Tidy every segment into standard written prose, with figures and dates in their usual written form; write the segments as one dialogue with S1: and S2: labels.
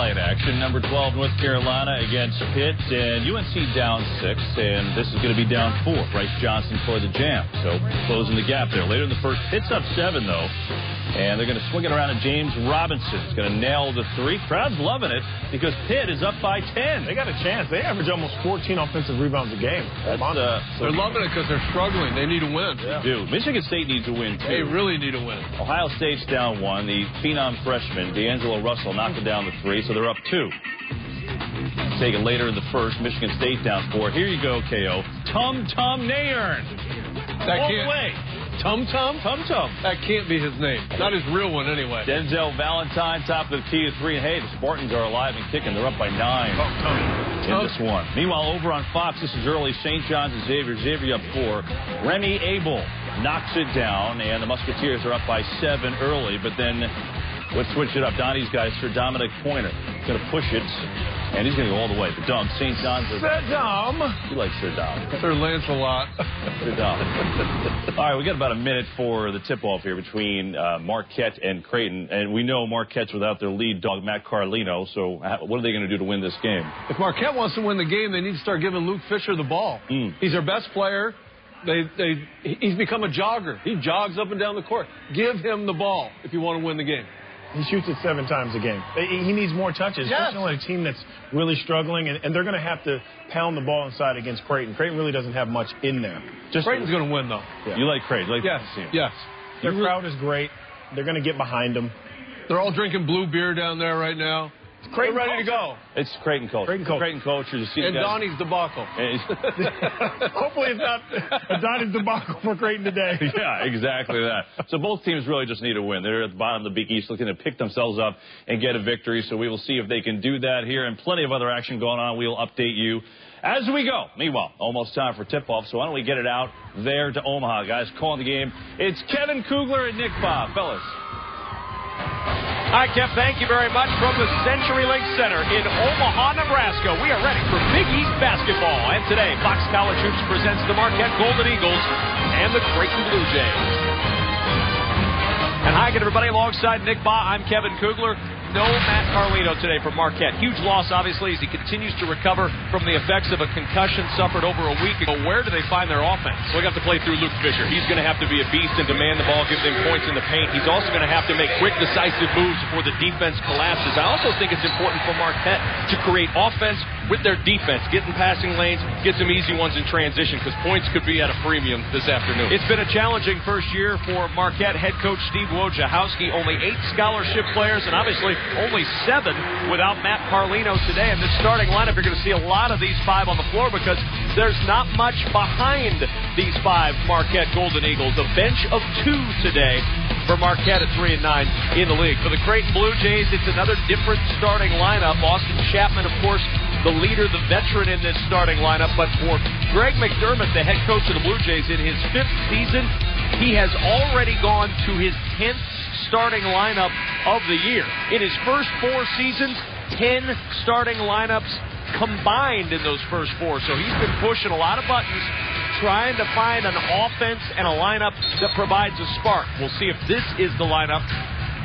S1: highlight action. Number 12, North Carolina against Pitt, and UNC down 6, and this is going to be down 4. Bryce Johnson for the jam, so closing the gap there. Later in the first, Pitt's up 7, though, and they're going to swing it around to James Robinson. He's going to nail the 3. Crowd's loving it because Pitt is up by 10.
S2: They got a chance. They average almost 14 offensive rebounds a game.
S1: They're
S3: loving it because they're struggling. They need a win.
S1: They do. Michigan State needs a win, too.
S3: They really need a win.
S1: Ohio State's down 1. The phenom freshman, D'Angelo Russell, knocked it down to 3, so they're up 2. Taken later in the first, Michigan State down 4. Here you go, KO. Tum Nayern. All the way.
S3: Tum Tum? That can't be his name. Not his real one, anyway.
S1: Denzel Valentine, top of the key to 3. And hey, the Spartans are alive and kicking. They're up by 9 in this one. Meanwhile, over on Fox, this is early. St. John's and Xavier. Xavier up 4. Remy Abel knocks it down, and the Musketeers are up by 7 early. But then let's switch it up. Donnie's guy, Sir Dominic Pointer, going to push it, and he's going to go all the way. The Dom, St. John's.
S2: Sir Dom.
S1: You like Sir Dom.
S3: Sir Lancelot.
S1: Sir Dom. All right, we got about a minute for the tip-off here between Marquette and Creighton, and we know Marquette's without their lead dog, Matt Carlino, so what are they going to do to win this game?
S3: If Marquette wants to win the game, they need to start giving Luke Fisher the ball. He's their best player. He's become a jogger. He jogs up and down the court. Give him the ball if you want to win the game.
S2: He shoots it 7 times a game. He needs more touches, especially on a team that's really struggling, and they're going to have to pound the ball inside against Creighton. Creighton really doesn't have much in there.
S3: Creighton's going to win, though.
S1: Yeah. You like Creighton? You like
S3: Yes.
S2: Their crowd is great. They're going to get behind them.
S3: They're all drinking blue beer down there right now.
S2: Creighton
S3: ready to go.
S1: It's Creighton culture. Creighton culture. You see
S3: and Donnie's debacle.
S2: Hopefully it's not a Donnie's debacle for Creighton today.
S1: Yeah, exactly that. So both teams really just need a win. They're at the bottom of the Big East looking to pick themselves up and get a victory. So we will see if they can do that here. And plenty of other action going on. We'll update you as we go. Meanwhile, almost time for tip-off. So why don't we get it out there to Omaha. Guys, calling the game. It's Kevin Kugler and Nick Bob. Fellas.
S4: Hi, Kev. Thank you very much from the CenturyLink Center in Omaha, Nebraska. We are ready for Big East basketball. And today, Fox College Hoops presents the Marquette Golden Eagles and the Creighton Blue Jays. And hi again, everybody. Alongside Nick Baugh, I'm Kevin Kugler. No Matt Carlino today for Marquette. Huge loss, obviously, as he continues to recover from the effects of a concussion suffered over a week ago. Where do they find their offense? Well, we have to play through Luke Fisher. He's going to have to be a beast and demand the ball, give them points in the paint. He's also going to have to make quick, decisive moves before the defense collapses. I also think it's important for Marquette to create offense with their defense, get in passing lanes, get some easy ones in transition, because points could be at a premium this afternoon. It's been a challenging first year for Marquette head coach Steve Wojciechowski. Only 8 scholarship players, and obviously only 7 without Matt Carlino today. In this starting lineup, you're going to see a lot of these 5 on the floor because there's not much behind these 5 Marquette Golden Eagles. A bench of 2 today for Marquette at 3-9 in the league. For the Creighton Blue Jays, it's another different starting lineup. Austin Chapman, of course, the leader, the veteran in this starting lineup. But for Greg McDermott, the head coach of the Blue Jays, in his 5th season, he has already gone to his 10th starting lineup of the year. In his first 4 seasons, 10 starting lineups combined in those first 4. So he's been pushing a lot of buttons, trying to find an offense and a lineup that provides a spark. We'll see if this is the lineup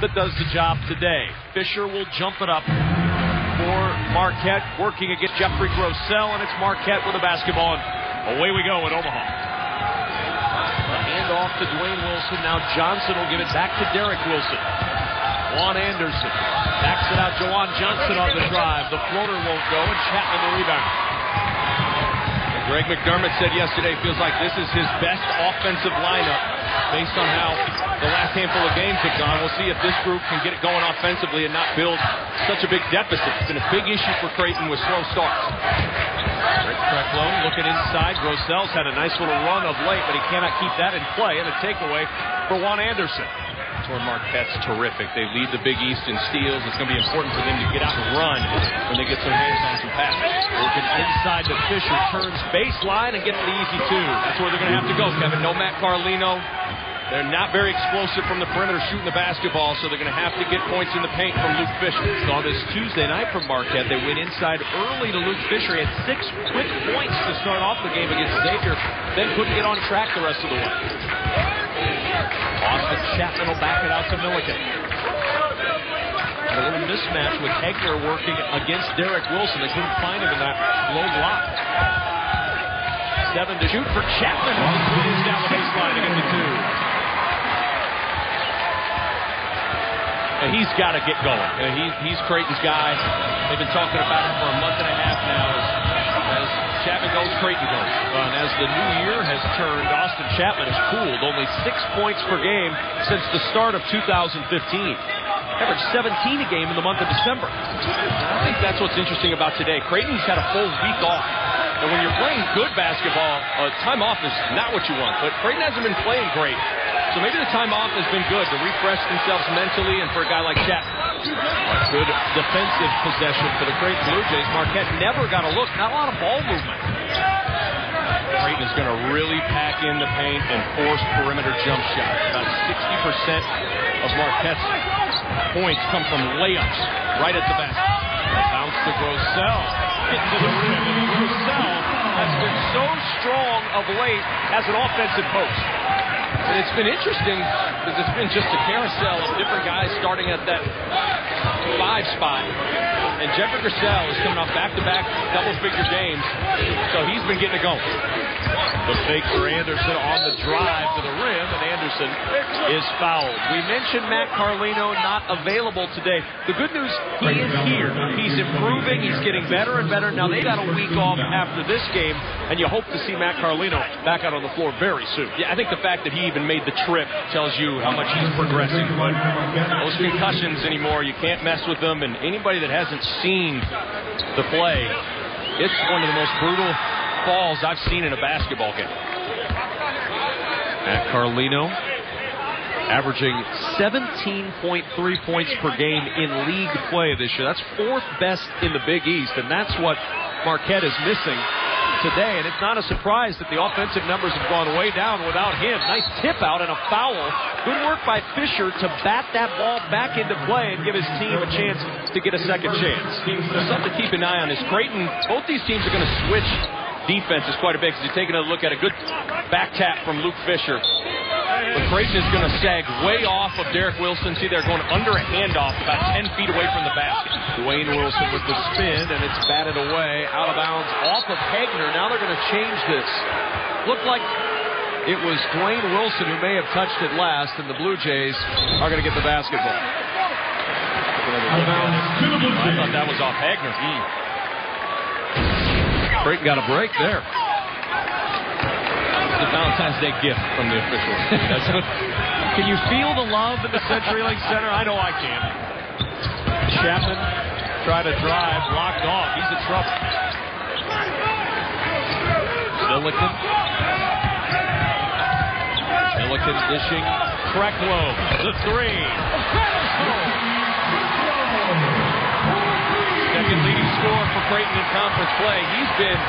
S4: that does the job today. Fisher will jump it up for Marquette, working against Jeffrey Grossell, and it's Marquette with a basketball, and away we go in Omaha. Hand off to Dwayne Wilson. Now Johnson will give it back to Derek Wilson. Juan Anderson backs it out. Jawan Johnson on the drive. The floater won't go, and Chapman the rebound. And Greg McDermott said yesterday feels like this is his best offensive lineup based on how the last handful of games have gone. We'll see if this group can get it going offensively and not build such a big deficit. It's been a big issue for Creighton with slow starts. Rick Trecklone looking inside. Grossell's had a nice little run of late, but he cannot keep that in play. And a takeaway for Juan Anderson. Toward Marquette's terrific. They lead the Big East in steals. It's going to be important for them to get out and run when they get their hands on some passes. Looking inside to Fisher, turns baseline and gets the easy 2. That's where they're going to have to go, Kevin. No Matt Carlino. They're not very explosive from the perimeter shooting the basketball, so they're going to have to get points in the paint from Luke Fisher. Saw this Tuesday night from Marquette. They went inside early to Luke Fisher. He had 6 quick points to start off the game against Xavier, then couldn't get on track the rest of the way. Austin Chapman will back it out to Milliken. A little mismatch with Egner working against Derek Wilson. They couldn't find him in that low block. 7 to shoot for Chapman. He's down the baseline to get the 2. And he's got to get going. He's Creighton's guy. They've been talking about him for a month and a half now. As Chapman goes, Creighton goes. And as the new year has turned, Austin Chapman has cooled. Only 6 points per game since the start of 2015. Averaged 17 a game in the month of December. I think that's what's interesting about today. Creighton's had a full week off. And when you're playing good basketball, time off is not what you want. But Creighton hasn't been playing great. So maybe the time off has been good to refresh themselves mentally, and for a guy like Chapman. Good defensive possession for the Creighton Blue Jays. Marquette never got a look. Not a lot of ball movement. Creighton is going to really pack in the paint and force perimeter jump shots. About 60% of Marquette's points come from layups right at the basket. Bounce to Grosel. Getting to the rim, and Grosel has been so strong of late as an offensive post. And it's been interesting because it's been just a carousel of different guys starting at that 5 spot. And Jeffrey Grosel is coming off back-to-back double-figure games, so he's been getting it going. The fake for Anderson on the drive to the rim, and Anderson is fouled. We mentioned Matt Carlino not available today. The good news, he is here. He's improving. He's getting better and better. Now, they got a week off after this game, and you hope to see Matt Carlino back out on the floor very soon. Yeah, I think the fact that he even made the trip tells you how much he's progressing. But those concussions anymore, you can't mess with them, and anybody that hasn't seen the play, it's one of the most brutal falls I've seen in a basketball game. Matt Carlino averaging 17.3 points per game in league play this year. That's 4th best in the Big East, and that's what Marquette is missing today. And it's not a surprise that the offensive numbers have gone way down without him. Nice tip out and a foul. Good work by Fisher to bat that ball back into play and give his team a chance to get a second chance. Something to keep an eye on is Creighton. Both these teams are going to switch defenses quite a bit because you're taking a look at a good back tap from Luke Fisher. But Creighton is going to sag way off of Derek Wilson. See, they're going under a handoff about 10 feet away from the basket. Dwayne Wilson with the spin, and it's batted away, out of bounds, off of Hegner. Now they're going to change this. Looked like it was Dwayne Wilson who may have touched it last, and the Blue Jays are going to get the basketball. I thought that was off Hegner. Creighton got a break there. The Valentine's Day gift from the officials. Can you feel the love in the CenturyLink Center? I know I can. Chapman tried to drive, blocked off. He's in trouble. Milliken dishing. Krecklow, the 3. Second leading scorer for Creighton in conference play. He's been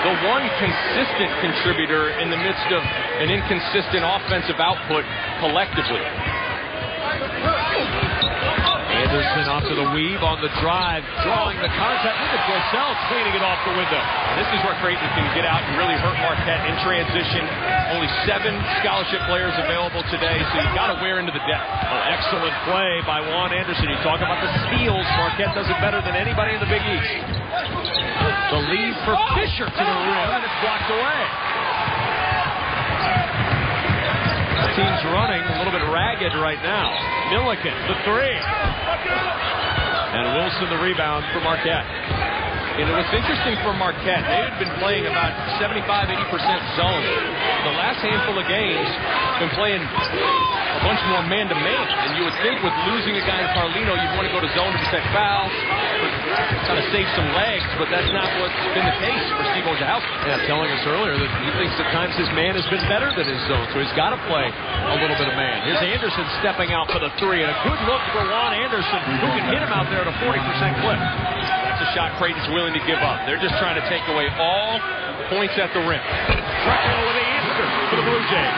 S4: the one consistent contributor in the midst of an inconsistent offensive output collectively. Anderson off to the weave on the drive, drawing the contact. Look at Grosel cleaning it off the window. This is where Creighton can get out and really hurt Marquette in transition. Only 7 scholarship players available today, so you've got to wear into the depth. Excellent play by Juan Anderson. You talk about the steals. Marquette does it better than anybody in the Big East. The lead for Fisher to the rim, and it's blocked away. The team's running a little bit ragged right now. Milliken, the 3. And Wilson, the rebound for Marquette. You know, what's interesting for Marquette, they had been playing about 75-80% zone. The last handful of games, been playing a bunch more man-to-man. And you would think with losing a guy in Carlino, you'd want to go to zone to protect fouls, kind of save some legs, but that's not what's been the case for Steve Wojciechowski. Yeah, telling us earlier that he thinks at times his man has been better than his zone, so he's got to play a little bit of man. Here's Anderson stepping out for the 3, and a good look for Juan Anderson, who can hit him out there at a 40% clip. That's a shot Creighton's willing to give up. They're just trying to take away all points at the rim. Krecklow with the answer for the Blue Jays.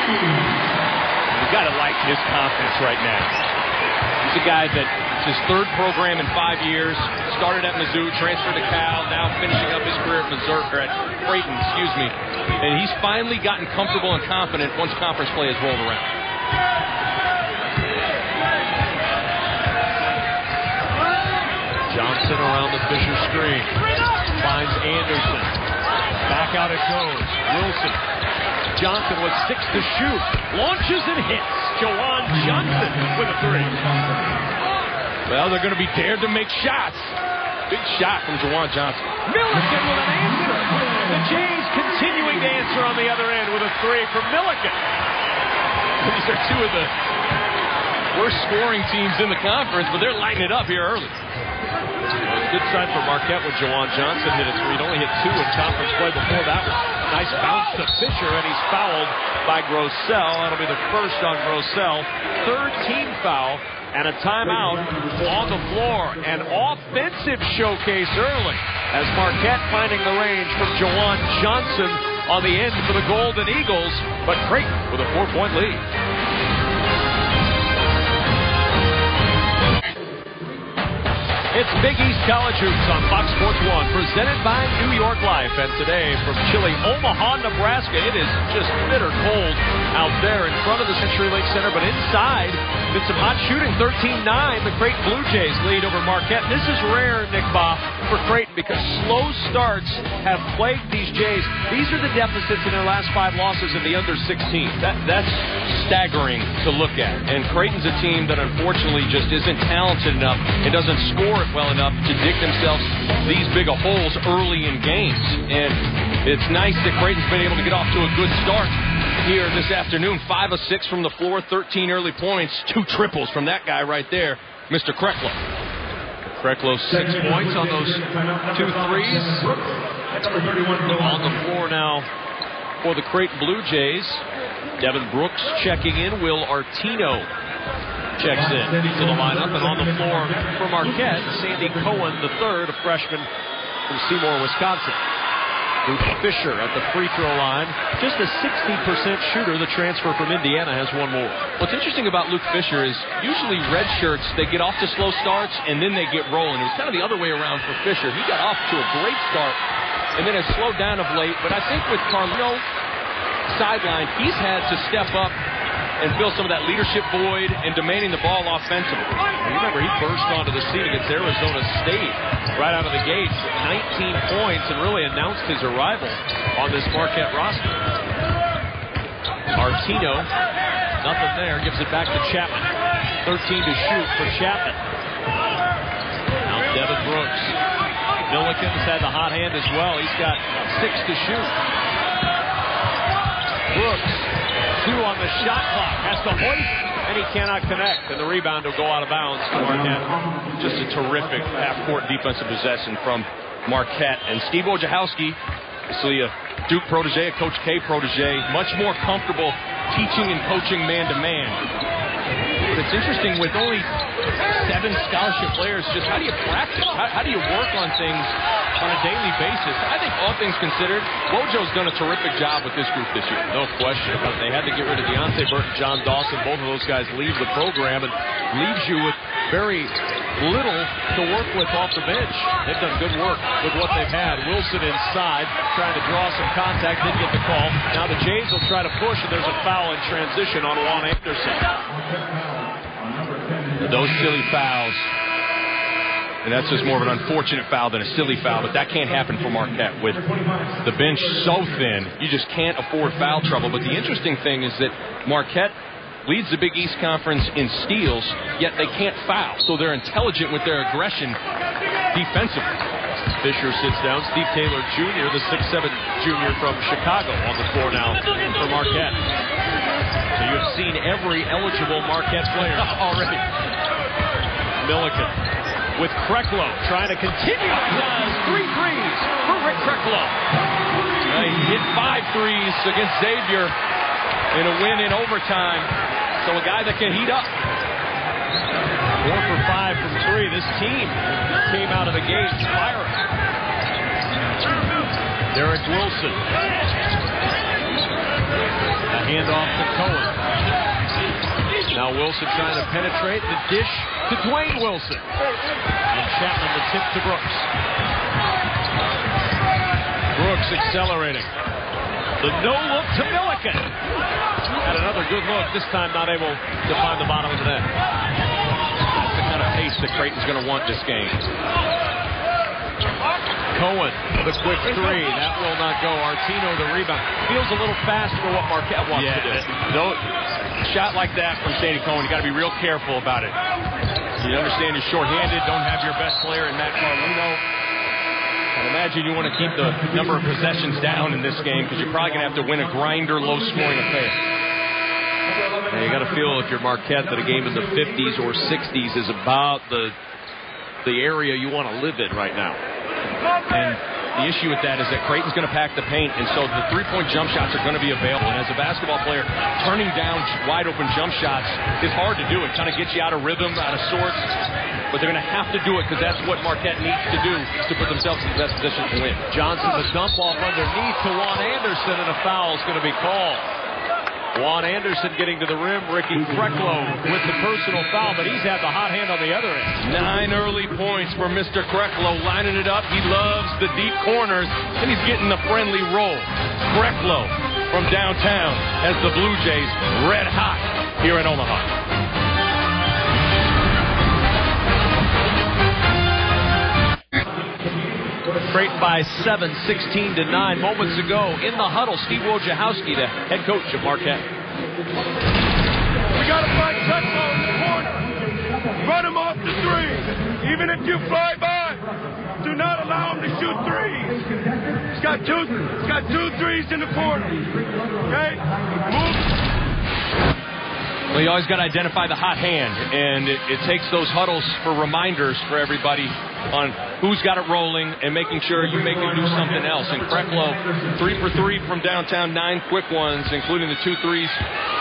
S4: You've got to like his confidence right now. He's a guy that it's his 3rd program in 5 years. Started at Mizzou, transferred to Cal, now finishing up his career at Creighton, And he's finally gotten comfortable and confident once conference play has rolled around. around the Fisher screen. Finds Anderson. Back out it goes. Wilson. Johnson with 6 to shoot. Launches and hits. Jawan Johnson with a 3.
S1: Well, they're going to be dared to make shots. Big shot from Jawan Johnson.
S4: Milliken with an answer. The Jays continuing to answer on the other end with a 3 from Milliken.
S1: These are two of the worst scoring teams in the conference, but they're lighting it up here early.
S4: Good sign for Marquette when Jawan Johnson hit a 3. He'd only hit 2 in conference play before that one. Nice bounce to Fisher, and he's fouled by Grossell. That'll be the first on Grossell. 3rd team foul. And a timeout on the floor. An offensive showcase early as Marquette finding the range from Jawan Johnson on the end for the Golden Eagles. But Creighton with a 4-point lead. It's Big East College Hoops on Fox Sports 1, presented by New York Life. And today from chilly Omaha, Nebraska, it is just bitter cold out there in front of the CenturyLink Center. But inside, been some hot shooting, 13-9. The Creighton Blue Jays lead over Marquette. This is rare, Nick Baugh, for Creighton because slow starts have plagued these Jays. These are the deficits in their last 5 losses in the under 16. That's staggering to look at. And Creighton's a team that unfortunately just isn't talented enough. It doesn't score it well enough to dig themselves these big of holes early in games. And it's nice that Creighton's been able to get off to a good start here this afternoon. 5 of 6 from the floor, 13 early points, 2 triples from that guy right there, Mr. Krecklow. Krecklow 6 points on those 2 threes. On the floor now for the Creighton Blue Jays. Devin Brooks checking in. Will Artino checks in to the lineup. And on the floor for Marquette, Sandy Cohen III, a freshman from Seymour, Wisconsin. Luke Fisher at the free throw line. Just a 60% shooter. The transfer from Indiana has 1 more.
S1: What's interesting about Luke Fisher is usually red shirts, they get off to slow starts and then they get rolling. It was kind of the other way around for Fisher. He got off to a great start and then has slowed down of late. But I think with Carlino sideline, he's had to step up and fill some of that leadership void and demanding the ball offensively.
S4: Remember, he burst onto the scene against Arizona State right out of the gates, 19 points, and really announced his arrival on this Marquette roster. Artino, nothing there, gives it back to Chapman. 13 to shoot for Chapman. Now Devin Brooks. Milliken's had the hot hand as well. He's got 6 to shoot. Brooks, 2 on the shot clock, has to hoist, and he cannot connect. And the rebound will go out of bounds for Marquette. Just a terrific half-court defensive possession from Marquette. And Steve Wojciechowski, obviously a Duke protege, a Coach K protege, much more comfortable teaching and coaching man-to-man. But it's interesting, with only 7 scholarship players, just how do you practice? How do you work on things on a daily basis? I think all things considered, Wojo's done a terrific job with this group this year. No question about it. They had to get rid of Deontay Burton, John Dawson. Both of those guys leave the program and leaves you with very little to work with off the bench. They've done good work with what they've had. Wilson inside, trying to draw some contact, didn't get the call. Now the Jays will try to push, and there's a foul in transition on Juan Anderson. Those silly fouls. And that's just more of an unfortunate foul than a silly foul, but that can't happen for Marquette. With the bench so thin, you just can't afford foul trouble. But the interesting thing is that Marquette leads the Big East Conference in steals, yet they can't foul. So they're intelligent with their aggression defensively. Fisher sits down. Steve Taylor Jr., the 6'7 junior from Chicago, on the floor now for Marquette. So you have seen every eligible Marquette player already. Milliken with Krecklow trying to continue. Does 3 threes for Rick Krecklow. He hit 5 threes against Xavier in a win in overtime. So a guy that can heat up. 4 for 5 from 3. This team came out of the gates firing. Derek Wilson. A handoff to Cohen. Now Wilson trying to penetrate. The dish to Dwayne Wilson. And Chapman the tip to Brooks. Brooks accelerating. The no-look to Milliken. Had another good look. This time not able to find the bottom of the net. That's the kind of pace that Creighton's going to want this game. Cohen, the quick three. That will not go. Artino, the rebound. Feels a little fast for what Marquette wants to do.
S5: No shot like that from Sandy Cohen. You got to be real careful about it. You understand you're shorthanded. Don't have your best player in Matt Carlino. I imagine you want to keep the number of possessions down in this game because you're probably going to have to win a grinder, low-scoring affair.
S4: And you got to feel if you're Marquette that a game in the 50s or 60s is about the area you want to live in right now.
S5: And the issue with that is that Creighton's going to pack the paint, and so the three-point jump shots are going to be available. And as a basketball player, turning down wide-open jump shots is hard to do. It kind of gets you out of rhythm, out of sorts. But they're going to have to do it because that's what Marquette needs to do to put themselves in the best position to win.
S4: Johnson, the dump off underneath to Juan Anderson, and a foul is going to be called. Juan Anderson getting to the rim. Ricky Krecklow with the personal foul, but he's had the hot hand on the other end.
S5: 9 early points for Mr. Krecklow, lining it up. He loves the deep corners, and he's getting the friendly roll. Krecklow from downtown has the Blue Jays red hot here in Omaha.
S4: Creighton by 7, 16-9. Moments ago in the huddle, Steve Wojciechowski, the head coach of Marquette.
S6: We got to find Krecklow in the corner. Run him off the three. Even if you fly by, do not allow him to shoot threes. He's got two threes in the corner. Okay? Move.
S5: Well, you always got to identify the hot hand, and it takes those huddles for reminders for everybody on who's got it rolling and making sure you make them do something else. And Krecklow, 3 for 3 from downtown, 9 quick ones, including the 2 threes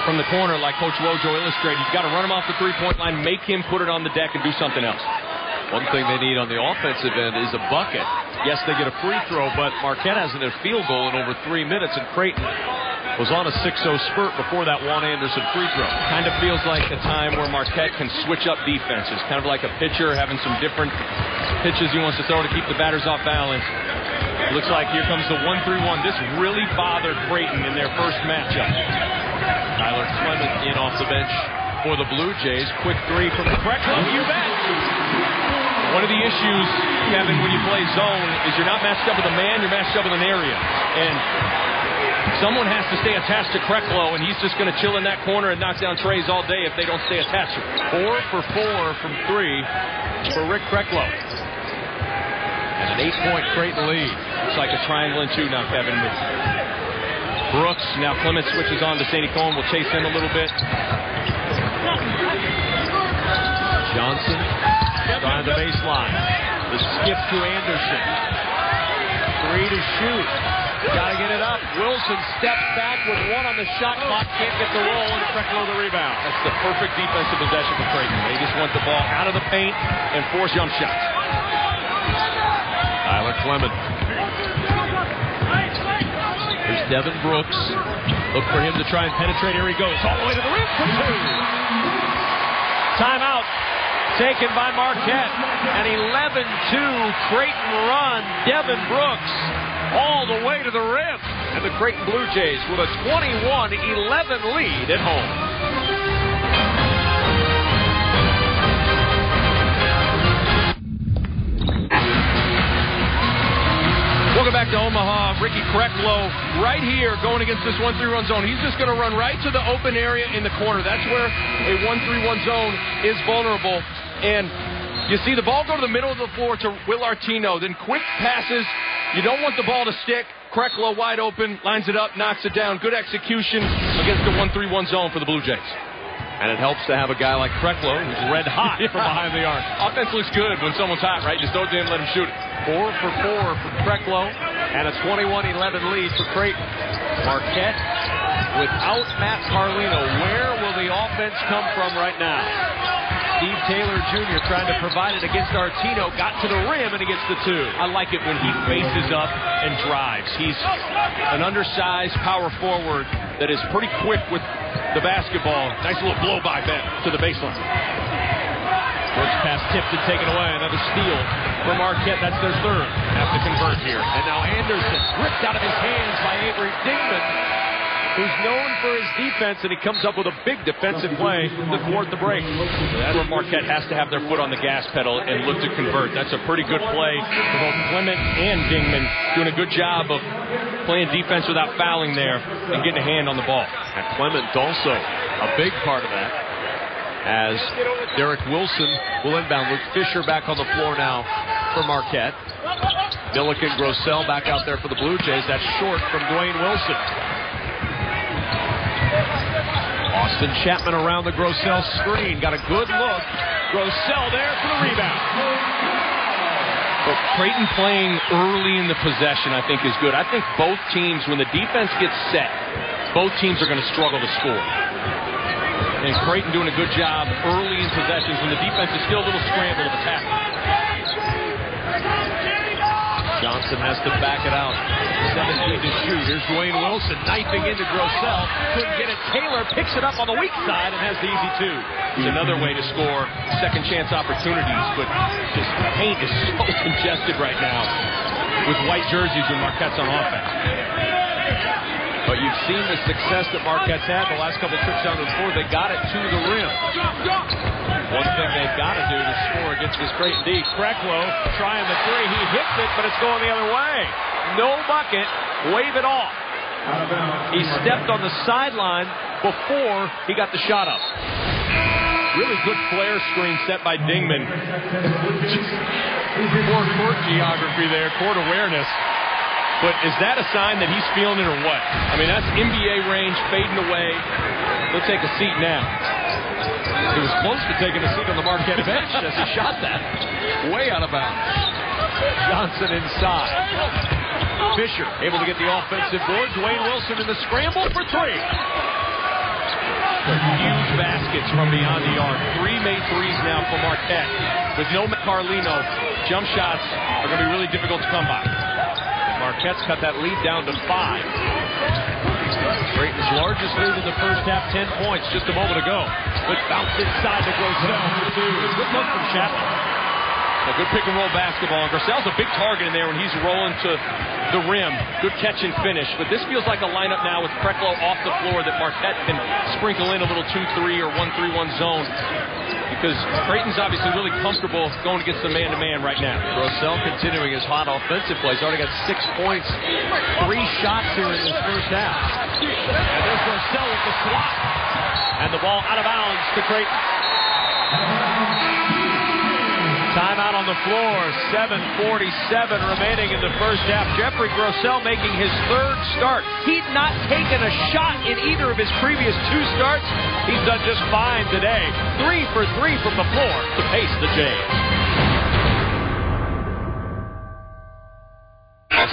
S5: from the corner, like Coach Wojo illustrated. You've got to run him off the three-point line, make him put it on the deck and do something else.
S4: One thing they need on the offensive end is a bucket. Yes, they get a free throw, but Marquette hasn't had a field goal in over 3 minutes, and Creighton was on a 6-0 spurt before that Juan Anderson free throw.
S5: Kind of feels like a time where Marquette can switch up defenses. Kind of like a pitcher having some different pitches he wants to throw to keep the batters off balance. It looks like here comes the 1-3-1. This really bothered Creighton in their first matchup.
S4: Tyler Clement in off the bench for the Blue Jays. Quick three from Krecklow. You bet.
S5: One of the issues, Kevin, when you play zone is you're not matched up with a man, you're matched up with an area. And someone has to stay attached to Krecklow, and he's just going to chill in that corner and knock down trays all day if they don't stay attached.
S4: 4 for 4 from 3 for Rick Krecklow. And an 8-point Creighton lead.
S5: It's like a triangle and 2 now, Kevin. With Brooks, now Clement switches on to Sandy Cohen. Will chase in a little bit.
S4: Johnson on the baseline. The skip to Anderson. 3 to shoot. Got to get it up. Wilson steps back with 1 on the shot clock. Can't get the roll, and Krecklow the rebound.
S5: That's the perfect defensive possession for Creighton. They just want the ball out of the paint and force jump shots.
S4: Tyler Clement. Here's Devin Brooks. Look for him to try and penetrate. Here he goes. All the way to the rim for 2. Timeout taken by Marquette. An 11-2 Creighton run. Devin Brooks all the way to the rim. And the Creighton Blue Jays with a 21-11 lead at home.
S5: Welcome back to Omaha. Ricky Krecklow right here going against this 1-3-1 zone. He's just going to run right to the open area in the corner. That's where a 1-3-1 zone is vulnerable. And you see the ball go to the middle of the floor to Will Artino. Then quick passes. You don't want the ball to stick. Krecklow wide open, lines it up, knocks it down. Good execution against the 1-3-1 zone for the Blue Jays.
S4: And it helps to have a guy like Krecklow who's red hot from behind the arc.
S5: Offense looks good when someone's hot, right? Just don't let him shoot it.
S4: 4 for 4 from Krecklow. And a 21-11 lead for Creighton. Marquette without Matt Carlino. Where will the offense come from right now? Steve Taylor Jr. trying to provide it against Artino. Got to the rim, and he gets the 2.
S5: I like it when he faces up and drives. He's an undersized power forward that is pretty quick with the basketball. Nice little blow-by Ben to the baseline.
S4: Brooks pass tipped and taken away. Another steal for Marquette. That's their 3rd. Have to convert here. And now Anderson ripped out of his hands by Avery Dingman. who's known for his defense, and he comes up with a big defensive play to thwart the break.
S5: That's where Marquette has to have their foot on the gas pedal and look to convert. That's a pretty good play for both Clement and Dingman, doing a good job of playing defense without fouling there and getting a hand on the ball.
S4: And Clement also a big part of that, as Derek Wilson will inbound. Luke Fisher back on the floor now for Marquette. Milliken, Grossell back out there for the Blue Jays. That's short from Dwayne Wilson. Austin Chapman around the Grossell screen. Got a good look. Grossell there for the rebound.
S5: But Creighton playing early in the possession, I think, is good. I think both teams, when the defense gets set, both teams are going to struggle to score. And Creighton doing a good job early in possessions when the defense is still a little scramble of attack.
S4: Johnson has to back it out. 17 to shoot. Here's Dwayne Wilson knifing into Grossell. Couldn't get it. Taylor picks it up on the weak side and has the easy two.
S5: It's another way to score second chance opportunities, but just paint is so congested right now with white jerseys when Marquette's on offense.
S4: But you've seen the success that Marquette's had the last couple trips down to the floor. They got it to the rim. One thing they've got to do to score against this Creighton D. Krecklow trying the three. He hits it, but it's going the other way. No bucket. Wave it off. He stepped on the sideline before he got the shot up.
S5: Really good flare screen set by Dingman. Poor court geography there, court awareness. But is that a sign that he's feeling it or what? I mean, that's NBA range fading away. He'll take a seat now.
S4: He was close to taking a seat on the Marquette bench as he shot that. Way out of bounds. Johnson inside. Fisher able to get the offensive board. Dwayne Wilson in the scramble for three.
S5: Huge baskets from beyond the arc. 3 made threes now for Marquette. With no Carlino, jump shots are going to be really difficult to come by.
S4: Marquette's cut that lead down to 5. Creighton's largest lead in the first half, 10 points just a moment ago. Good bounce inside to Grossell for 2. Good look from Chapman.
S5: A good pick and roll basketball. And Grossell's a big target in there when he's rolling to the rim. Good catch and finish. But this feels like a lineup now with Krecklow off the floor that Marquette can sprinkle in a little 2-3 or 1-3-1 zone. Because Creighton's obviously really comfortable going against the man-to-man right now.
S4: Grossell continuing his hot offensive plays. Already got 6 points. 3 shots here in this first half. And there's Grossell with the swat. And the ball out of bounds to Creighton. Timeout on the floor. 7:47 remaining in the first half. Jeffrey Grossell making his 3rd start. He'd not taken a shot in either of his previous 2 starts. He's done just fine today. 3 for 3 from the floor to pace the Jays.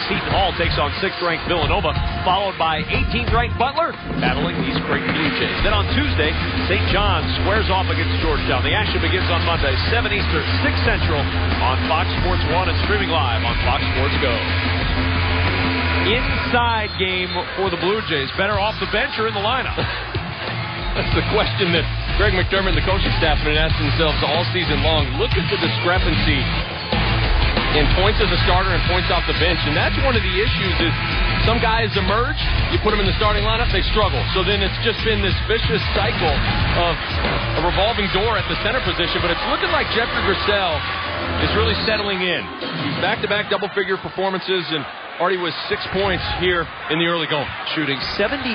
S4: Seton Hall takes on 6th-ranked Villanova, followed by 18th-ranked Butler, battling these Creighton Blue Jays. Then on Tuesday, St. John's squares off against Georgetown. The action begins on Monday, 7 Eastern, 6 Central, on Fox Sports 1 and streaming live on Fox Sports Go. Inside game for the Blue Jays. Better off the bench or in the lineup?
S5: That's the question that Greg McDermott and the coaching staff have been asking themselves all season long. Look at the discrepancy in points as a starter and points off the bench. And that's one of the issues is some guys emerge, you put them in the starting lineup, they struggle. So then it's just been this vicious cycle of a revolving door at the center position. But it's looking like Jeffrey Grossell is really settling in. Back-to-back double-figure performances and already was 6 points here in the early going.
S4: Shooting 73%,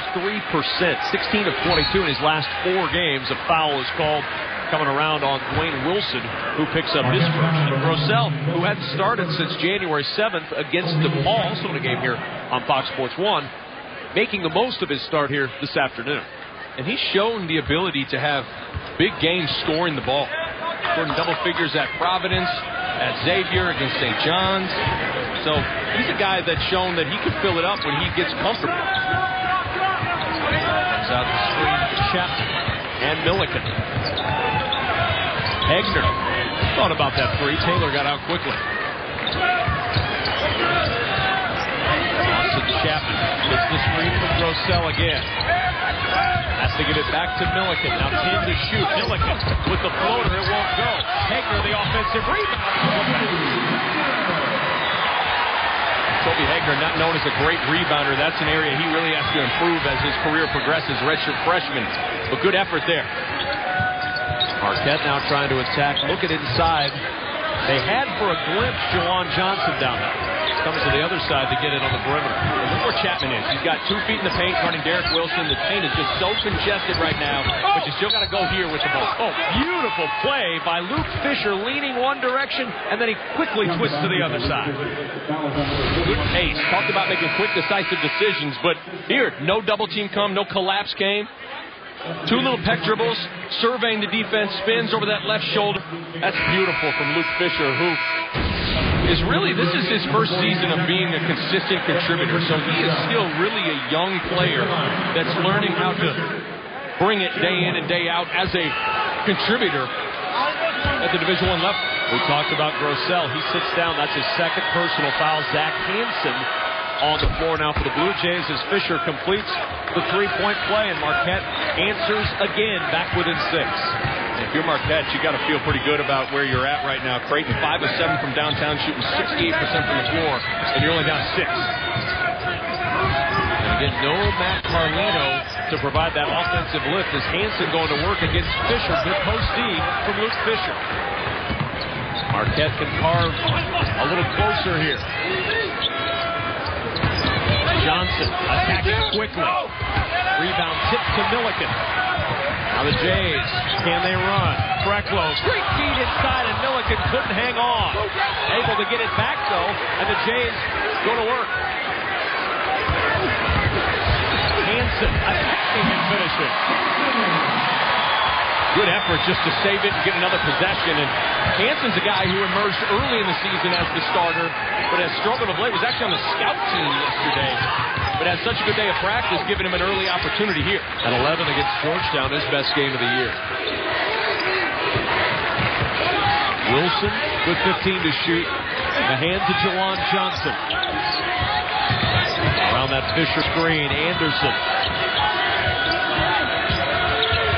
S4: 16 of 22 in his last 4 games. A foul is called coming around on Dwayne Wilson, who picks up his first. And Grossell, who hadn't started since January 7th against DePaul, also in a game here on Fox Sports 1, making the most of his start here this afternoon.
S5: And he's shown the ability to have big games scoring the ball. Scoring double figures at Providence, at Xavier, against St. John's. So he's a guy that's shown that he can fill it up when he gets comfortable.
S4: Comes out the screen to Chapman and Milliken. Hegner thought about that three. Taylor got out quickly. Austin Chapman gets the screen from Grossell again. Has to get it back to Milliken. Now 10 to shoot. Milliken with the floater. It won't go. Hegner the offensive rebound.
S5: Toby Hegner, not known as a great rebounder. That's an area he really has to improve as his career progresses. Redshirt freshman, but good effort there.
S4: Marquette now trying to attack. Look at inside. They had for a glimpse Jawan Johnson down there.
S5: Comes to the other side to get it on the perimeter. And look where Chapman is. He's got 2 feet in the paint, guarding Derek Wilson. The paint is just so congested right now, but you still got to go here with the ball.
S4: Oh, beautiful play by Luke Fisher, leaning one direction, and then he quickly twists to the other side.
S5: Good pace. Talked about making quick, decisive decisions, but here, no double team come, no collapse came. 2 little peck dribbles, surveying the defense, spins over that left shoulder. That's beautiful from Luke Fisher, who is really, this is his first season of being a consistent contributor, so he is still really a young player that's learning how to bring it day in and day out as a contributor at the Division I level.
S4: We talked about Grossell. He sits down. That's his second personal foul. Zach Hansen on the floor now for the Blue Jays as Fisher completes the 3-point play, and Marquette answers again, back within 6.
S5: If you're Marquette, you got to feel pretty good about where you're at right now. Creighton 5 of 7 from downtown, shooting 68% from the floor, and you're only down 6.
S4: And again, no Matt Carlino to provide that offensive lift as Hansen going to work against Fisher. Good post D from Luke Fisher. Marquette can carve a little closer here. Johnson attacking quickly. Rebound tipped to Milliken. Now the Jays, can they run? Freklow, great feed inside, and Milliken couldn't hang on. Able to get it back, though, and the Jays go to work. Hansen attacking and finishing.
S5: Good effort just to save it and get another possession. And Hansen's a guy who emerged early in the season as the starter, but has struggled of late. Was actually on the scout team yesterday, but has such a good day of practice, giving him an early opportunity here.
S4: At 11 against Georgetown, his best game of the year. Wilson with 15 to shoot. The hands of Jawan Johnson. Around that Fisher screen, Anderson.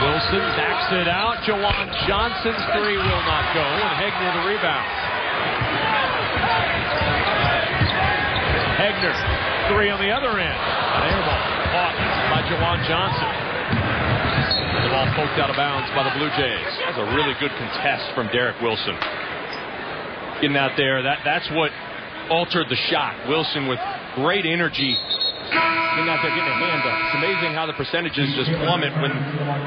S4: Wilson backs it out. Jawan Johnson's 3 will not go, and Hegner the rebound. Hegner, 3 on the other end. An air ball caught by Jawan Johnson. And the ball poked out of bounds by the Blue Jays.
S5: That's a really good contest from Derek Wilson. Getting out there, that's what altered the shot. Wilson with great energy. Getting out there, getting a hand up. It's amazing how the percentages just plummet when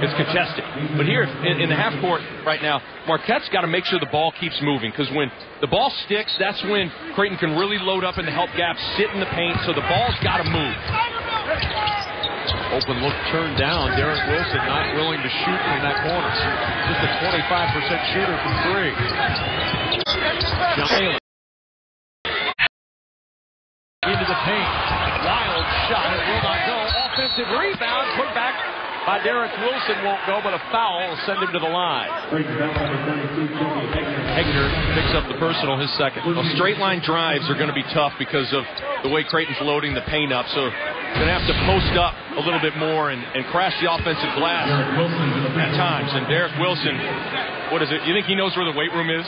S5: it's contested. But here, in the half court right now, Marquette's got to make sure the ball keeps moving, because when the ball sticks, that's when Creighton can really load up in the help gap, sit in the paint, so the ball's got to move.
S4: Open look turned down. Derek Wilson not willing to shoot from that corner. Just a 25% shooter from 3. John Taylor into the paint. Wild shot. It will not go. Offensive rebound. Put back by Derek Wilson. Won't go, but a foul will send him to the line.
S5: Hegner picks up the personal, his second. Well, straight line drives are going to be tough because of the way Creighton's loading the paint up. So going to have to post up a little bit more and crash the offensive glass at times. And Derek Wilson, what is it? You think he knows where the weight room is?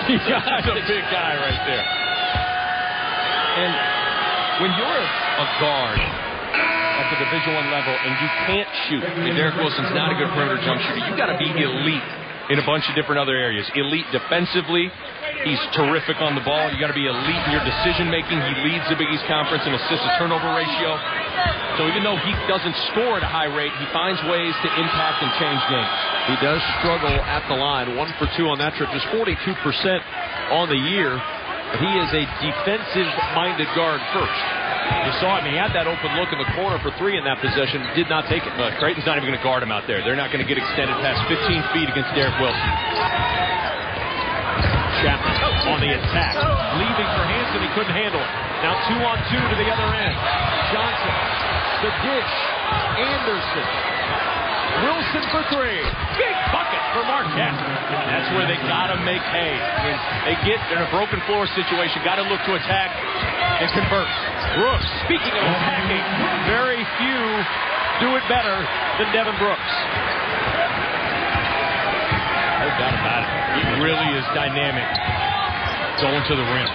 S5: He's a big guy right there. And when you're a guard at the Division I level and you can't shoot, and Derek Wilson's not a good perimeter jump shooter, you've got to be elite in a bunch of different other areas. Elite defensively. He's terrific on the ball. You got to be elite in your decision-making. He leads the Big East Conference in assist-to-turnover ratio. So even though he doesn't score at a high rate, he finds ways to impact and change games.
S4: He does struggle at the line. 1 for 2 on that trip. Just 42% on the year. But he is a defensive-minded guard first. You saw him. He had that open look in the corner for 3 in that possession. Did not take it.
S5: But Creighton's not even going to guard him out there. They're not going to get extended past 15 feet against Derek Wilson.
S4: Chapman on the attack. Leaving for Hansen. He couldn't handle it. Now 2-on-2 to the other end. Johnson. The dish. Anderson. Wilson for 3. Big bucket for Marquette.
S5: That's where they got to make hay. When they get in a broken floor situation, got to look to attack and convert.
S4: Brooks, speaking of attacking, very few do it better than Devin Brooks.
S5: No doubt about it. He really is dynamic going to the rim.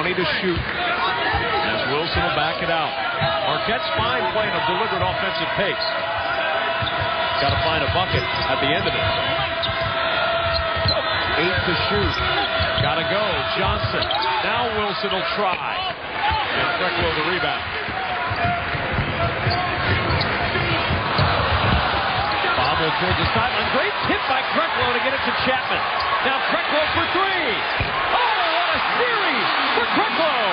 S4: 20 to shoot. As Wilson will back it out. Marquette's fine playing a deliberate offensive pace. Got to find a bucket at the end of it. 8 to shoot. Got to go. Johnson. Now Wilson will try. And Krecklow the rebound. Bobble towards the sideline. Great tip by Krecklow to get it to Chapman. Now Krecklow for 3. Oh, what a series for Krecklow.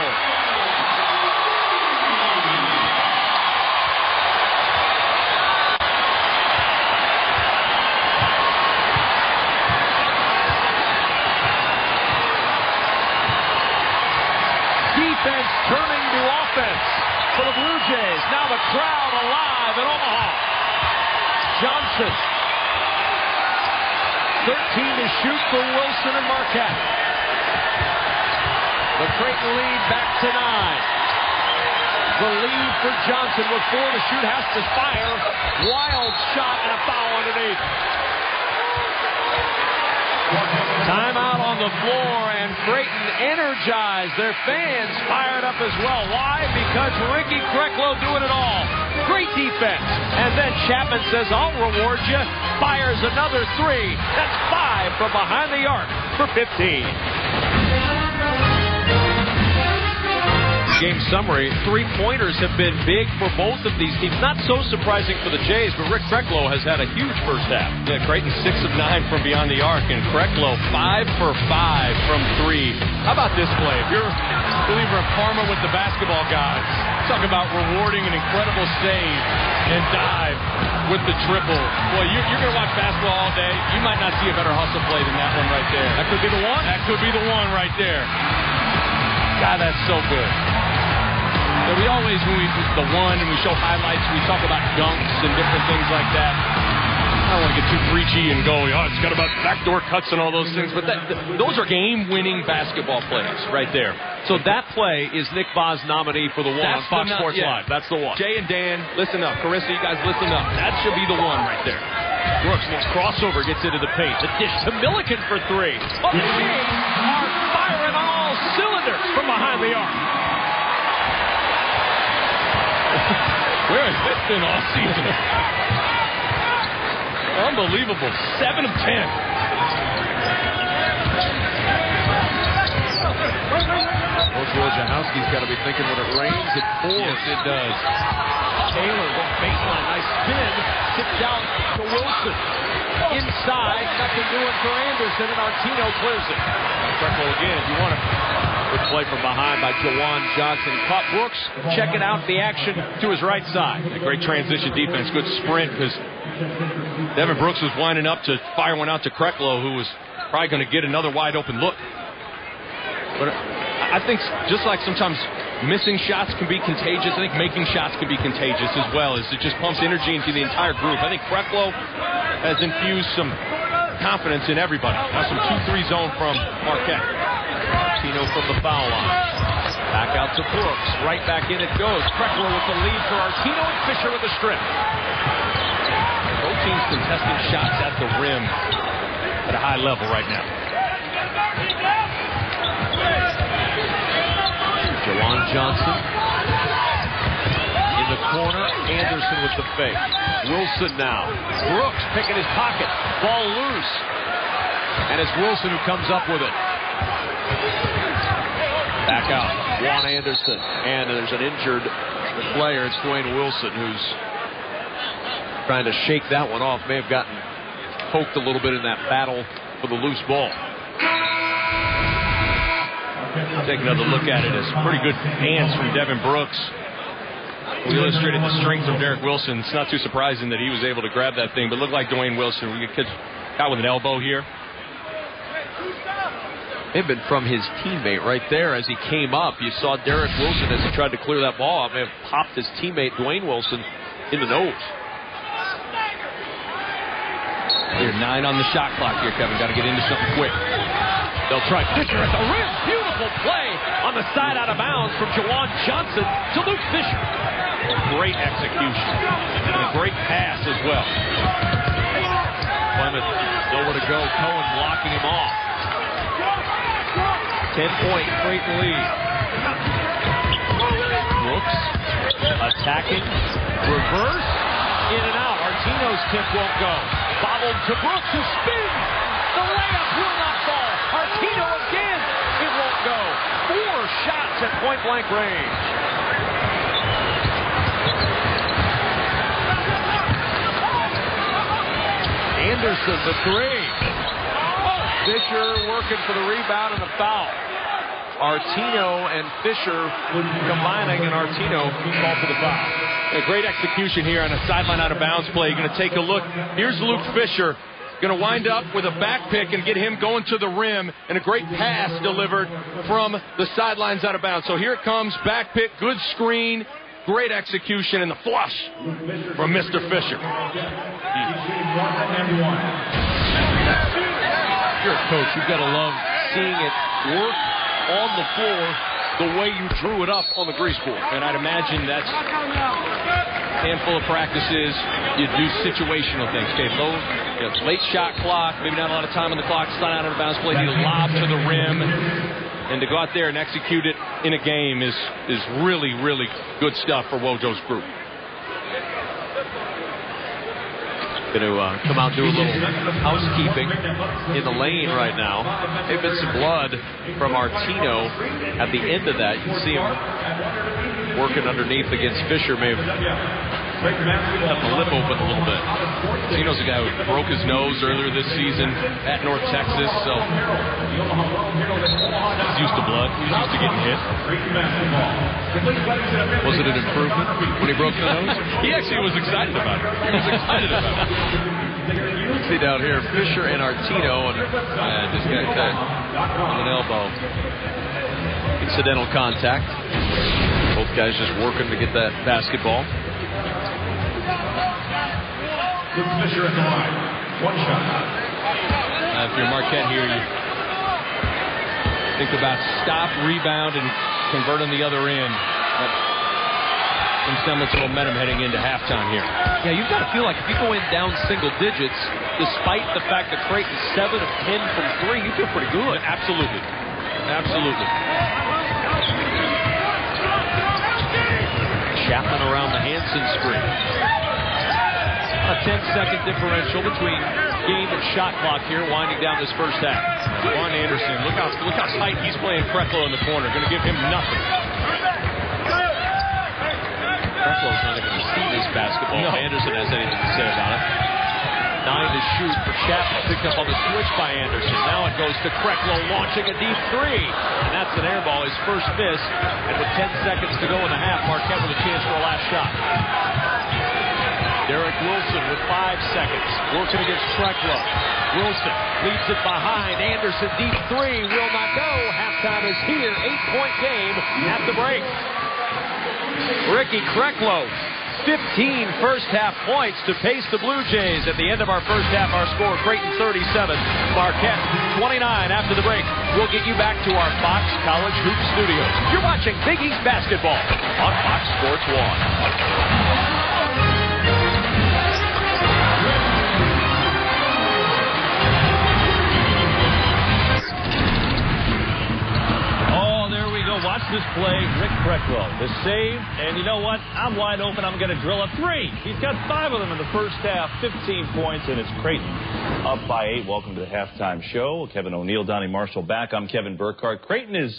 S4: Defense turning to offense for the Blue Jays. Now the crowd alive in Omaha. Johnson. 13 to shoot for Wilson and Marquette. The Creighton lead back to 9. The lead for Johnson with 4 to shoot. Has to fire. Wild shot and a foul underneath. Timeout on the floor, and Creighton energized. Their fans fired up as well. Why? Because Ricky Krecklow doing it all. Great defense. And then Chapman says, I'll reward you. Fires another 3. That's 5 from behind the arc for 15. Game summary, 3-pointers have been big for both of these teams. Not so surprising for the Jays, but Rick Krecklow has had a huge first half.
S5: Yeah, Creighton 6 of 9 from beyond the arc, and Krecklow 5 for 5 from 3. How about this play? If you're a believer in karma with the basketball gods, talk about rewarding an incredible save and dive with the triple. Boy, you're going to watch basketball all day. You might not see a better hustle play than that one right there.
S4: That could be the one?
S5: That could be the one right there. God, that's so good. So we always, when we the one and we show highlights, we talk about dunks and different things like that. I don't want to get too preachy and go, oh, it's got about backdoor cuts and all those things, but those are game-winning basketball plays right there.
S4: So that play is Nick Ba's nominee for the one on Fox Sports Live. That's the one.
S5: Jay and Dan, listen up. Carissa, you guys listen up. That should be the one right there.
S4: Brooks needs crossover, gets into the paint. The dish to Milliken for 3. Oh, the Jays are firing on all cylinders from behind the arc.
S5: Where has this been all season? Unbelievable. 7 of 10.
S4: Coach Wojciechowski's got to be thinking when it rains, it pours.
S5: Yes, it does.
S4: Taylor, the baseline, nice spin, tipped out to Wilson. Inside, nothing doing for Anderson, and Artino clears it. Krecklow again, if you want to. Good play from behind by Jawan Johnson. Caught Brooks checking out the action to his right side.
S5: A great transition defense, good sprint, because Devin Brooks was winding up to fire one out to Krecklow, who was probably going to get another wide open look. But I think just like sometimes missing shots can be contagious, I think making shots can be contagious as well, as it just pumps energy into the entire group. I think Krecklow has infused some confidence in everybody. Now some 2-3 zone from Marquette. Tino from the foul line. Back out to Brooks. Right back in it goes. Krecklow with the lead for Artino, and Fisher with the strip. Both teams contesting shots at the rim at a high level right now. Jawan Johnson in the corner. Anderson with the fake. Wilson now. Brooks picking his pocket. Ball loose. And it's Wilson who comes up with it. Back out. Juan Anderson. And there's an injured player. It's Dwayne Wilson who's trying to shake that one off. May have gotten poked a little bit in that battle for the loose ball. Take another look at it. It's pretty good hands from Devin Brooks. We illustrated the strength of Derek Wilson. It's not too surprising that he was able to grab that thing, but looked like Dwayne Wilson. We get out with an elbow here. May have been from his teammate right there as he came up. You saw Derek Wilson as he tried to clear that ball out. May have popped his teammate Dwayne Wilson in the nose. There's 9 on the shot clock here, Kevin. Got to get into something quick. They'll try Fisher at the rim. Beautiful play on the side out of bounds from Jawan Johnson to Luke Fisher. Great execution. And a great pass as well. Clement nowhere to go. Cohen blocking him off. 10-point Creighton lead. Brooks attacking. Reverse. In and out. Artino's tip won't go. Bobbled to Brooks who spins. The layup will not fall. Artino again. It won't go. 4 shots at point-blank range. Anderson, the 3. Fisher working for the rebound and the foul. Artino and Fisher combining, and Artino called for the foul. A great execution here on a sideline out of bounds play. You're going to take a look. Here's Luke Fisher. Going to wind up with a back pick and get him going to the rim, and a great pass delivered from the sidelines out of bounds. So here it comes, back pick, good screen, great execution, and the flush from Mr. Fisher. You're a coach. You've got to love seeing it work on the floor the way you drew it up on the grease board. And I'd imagine that's a handful of practices. You do situational things. Okay, low, late shot clock, maybe not a lot of time on the clock, slide out of the bounds play, you lob to the rim. And to go out there and execute it in a game is really, really good stuff for Wojo's group. Going to come out and do a little housekeeping in the lane right now. There's been some blood from Artino at the end of that. You can see him working underneath against Fisher. May have left the lip open a little bit. Artino's a guy who broke his nose earlier this season at North Texas, so he's used to blood. He's used to getting hit. Was it an improvement when he broke the nose? He actually was excited about it. He was excited about it. See down here, Fisher and Artino, and just got cut on an elbow. Incidental contact. Both guys just working to get that basketball.
S2: Fisher at the line. 1 shot.
S5: If you're Marquette here, you think about stop, rebound, and convert on the other end. Some semblance of momentum heading into halftime here. Yeah, you've got to feel like if you go in down single digits, despite the fact that Creighton's 7 of 10 from 3, you feel pretty good. Absolutely. Absolutely. Chapman around the Hansen screen. A 10-second differential between game and shot clock here, winding down this first half. Juan Anderson, look how tight he's playing Kreklow in the corner. Going to give him nothing. Kreklow's not even going to see this basketball. No. Anderson has anything to say about it. 9 to shoot for Chapman, picked up on the switch by Anderson. Now it goes to Kreklow launching a deep 3. And that's an air ball, his first miss. And with 10 seconds to go in the half, Marquette with a chance for a last shot. Derek Wilson with 5 seconds, working against Kreklow. Wilson leads it behind. Anderson, deep 3, will not go. Halftime is here. 8-point game at the break. Ricky Kreklow, 15 first-half points to pace the Blue Jays. At the end of our first half, our score, Creighton 37, Marquette 29. After the break, we'll get you back to our Fox College Hoops studios. You're watching Big East Basketball on Fox Sports 1.
S1: Watch this play, Rick Kreklow. The save, and you know what? I'm wide open. I'm going to drill a 3. He's got 5 of them in the first half, 15 points, and it's Creighton up by 8. Welcome to the halftime show. Kevin O'Neill, Donnie Marshall back. I'm Kevin Burkhardt. Creighton is,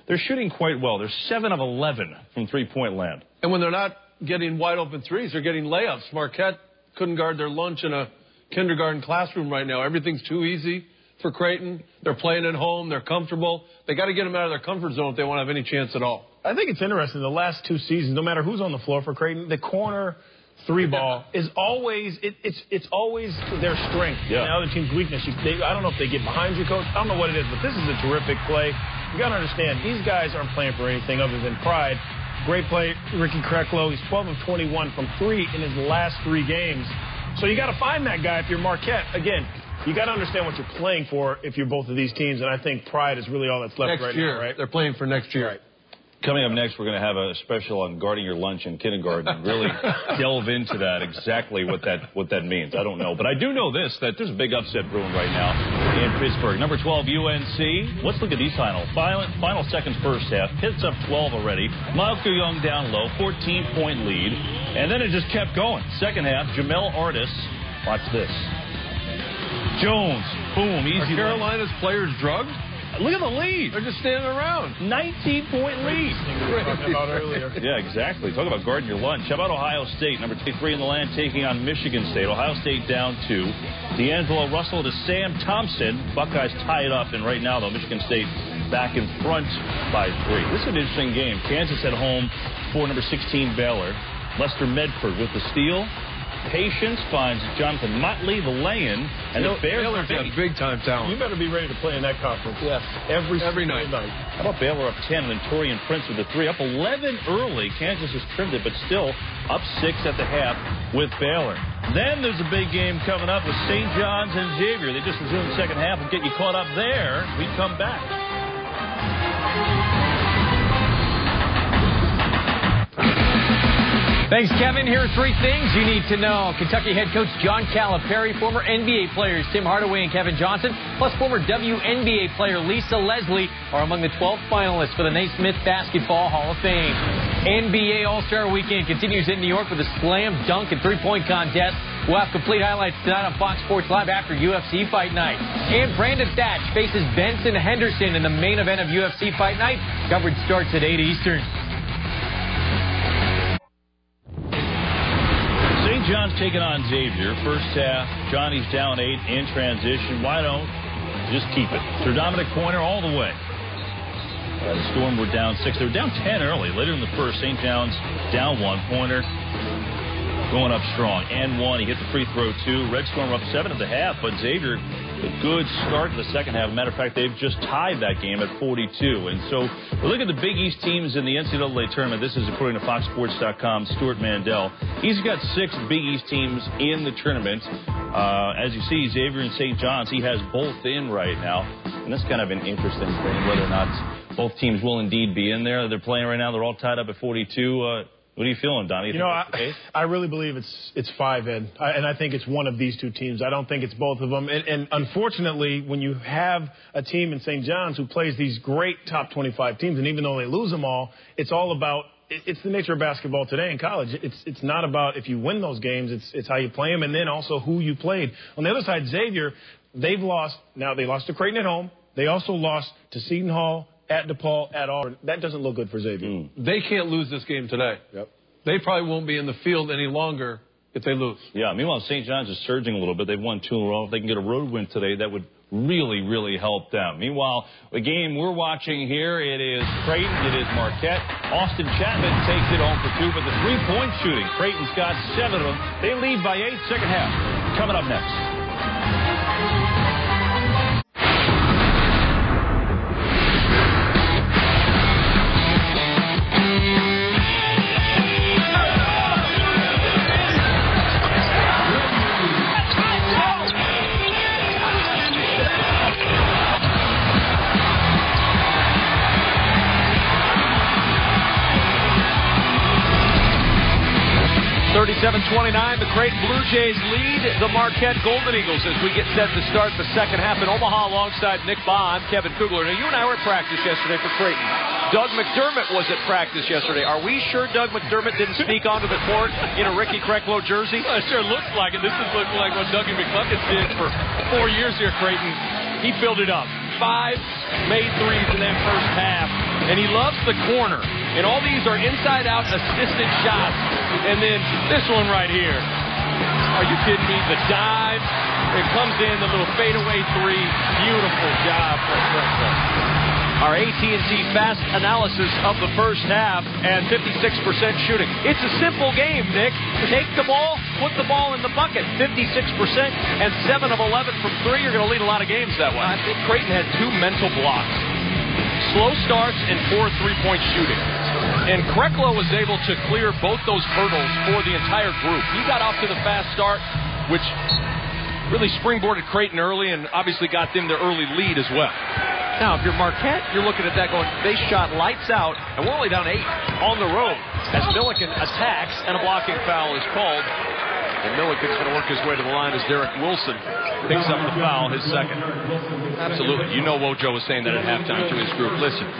S1: they're shooting quite well. They're 7 of 11 from three-point land.
S3: And when they're not getting wide open threes, they're getting layups. Marquette couldn't guard their lunch in a kindergarten classroom right now. Everything's too easy for Creighton. They're playing at home. They're comfortable. They got to get them out of their comfort zone if they want to have any chance at all.
S2: I think it's interesting. The last 2 seasons, no matter who's on the floor for Creighton, the corner 3 ball is always it's always their strength. Yeah. And the other team's weakness. I don't know if they get behind you, coach. I don't know what it is, but this is a terrific play. You got to understand, these guys aren't playing for anything other than pride. Great play, Ricky Kreklow. He's 12 of 21 from 3 in his last 3 games. So you got to find that guy if you're Marquette. Again, you got to understand what you're playing for if you're both of these teams, and I think pride is really all that's left
S3: next
S2: right
S3: year,
S2: now, right?
S3: They're playing for next year.
S2: Right.
S1: Coming up next, we're going to have a special on guarding your lunch in kindergarten and really delve into that, exactly what that means. I don't know. But I do know this, that there's a big upset brewing right now in Pittsburgh. Number 12, UNC. Let's look at these final seconds first half. Pitt's up 12 already. Malcolm Young down low, 14-point lead. And then it just kept going. Second half, Jamel Artis. Watch this. Jones. Boom. Easy.
S3: Are Carolina's players drugged?
S1: Look at the lead.
S3: They're just standing around.
S1: 19-point lead.
S2: We were talking about earlier.
S1: Yeah, exactly. Talk about guarding your lunch. How about Ohio State, number 3 in the land, taking on Michigan State. Ohio State down 2. D'Angelo Russell to Sam Thompson. Buckeyes tie it up, and right now, though, Michigan State back in front by 3. This is an interesting game. Kansas at home for number 16 Baylor. Lester Medford with the steal. Patience finds Jonathan Motley, the lay-in, and the
S3: Baylor's got big-time talent.
S2: You better be ready to play in that conference.
S3: Yes. Every night.
S1: How about Baylor up 10, and then Torian Prince with the 3. Up 11 early. Kansas has trimmed it, but still up 6 at the half with Baylor. Then there's a big game coming up with St. John's and Xavier. They just resumed the second half. We'll get you caught up there. We come back.
S7: Thanks, Kevin. Here are 3 things you need to know. Kentucky head coach John Calipari, former NBA players Tim Hardaway and Kevin Johnson, plus former WNBA player Lisa Leslie are among the 12 finalists for the Naismith Basketball Hall of Fame. NBA All-Star Weekend continues in New York with a slam dunk and three-point contest. We'll have complete highlights tonight on Fox Sports Live after UFC Fight Night. And Brandon Thatch faces Benson Henderson in the main event of UFC Fight Night. Coverage starts at 8 Eastern.
S1: John's taking on Xavier. First half, Johnny's down 8 in transition. Why don't just keep it? Through Dominic Pointer all the way. The Storm were down 6. They were down 10 early. Later in the first, St. John's down 1. Pointer going up strong. And 1. He hit the free throw, 2. Red Storm were up 7 at the half, but Xavier, a good start to the second half. Matter of fact, they've just tied that game at 42. And so we look at the Big East teams in the NCAA tournament. This is according to FoxSports.com, Stuart Mandel. He's got 6 Big East teams in the tournament. As you see, Xavier and St. John's, he has both in right now. And that's kind of an interesting thing, whether or not both teams will indeed be in there. They're playing right now. They're all tied up at 42. What are you feeling, Donnie?
S2: You know, I really believe it's 5, Ed. And I think it's one of these 2 teams. I don't think it's both of them. And unfortunately, when you have a team in St. John's who plays these great top 25 teams, and even though they lose them all, it's all about it's the nature of basketball today in college. It's not about if you win those games. It's how you play them, and then also who you played. On the other side, Xavier, they've lost. Now, they lost to Creighton at home. They also lost to Seton Hall, at DePaul, at Auburn. That doesn't look good for Xavier.
S3: They can't lose this game today.
S2: Yep.
S3: They probably won't be in the field any longer if they lose.
S1: Yeah, meanwhile, St. John's is surging a little bit. They've won 2 in a row. If they can get a road win today, that would really, really help them. Meanwhile, the game we're watching here, it is Creighton, it is Marquette. Austin Chapman takes it home for 2, but the three-point shooting, Creighton's got 7 of them. They lead by 8, second half. Coming up next.
S4: 37-29, the Creighton Blue Jays lead the Marquette Golden Eagles as we get set to start the second half in Omaha alongside Nick Baugh. I'm Kevin Kugler. Now, you and I were at practice yesterday for Creighton. Doug McDermott was at practice yesterday. Are we sure Doug McDermott didn't sneak onto the court in a Ricky Krecklow jersey?
S5: Well, it sure looks like it. This is looking like what Dougie McBuckets did for 4 years here at Creighton. He filled it up. 5 made threes in that first half. And he loves the corner. And all these are inside-out assisted shots. And then this one right here. Are you kidding me? The dive. It comes in, the little fadeaway 3. Beautiful job from Krecklow.
S4: Our AT&T fast analysis of the first half and 56% shooting. It's a simple game, Nick. Take the ball, put the ball in the bucket. 56% and 7 of 11 from 3. You're going to lead a lot of games that way. I think Creighton had 2 mental blocks. Slow starts and 4 3-point shooting. And Krecklow was able to clear both those hurdles for the entire group. He got off to the fast start, which really springboarded Creighton early and obviously got them the early lead as well. Now, if you're Marquette, you're looking at that going, they shot lights out, and we're only down 8 on the road as Milliken attacks, and a blocking foul is called. And Milliken's going to work his way to the line as Derek Wilson picks up the foul, his second. Absolutely. You know Wojo was saying that at halftime to his group. Listen,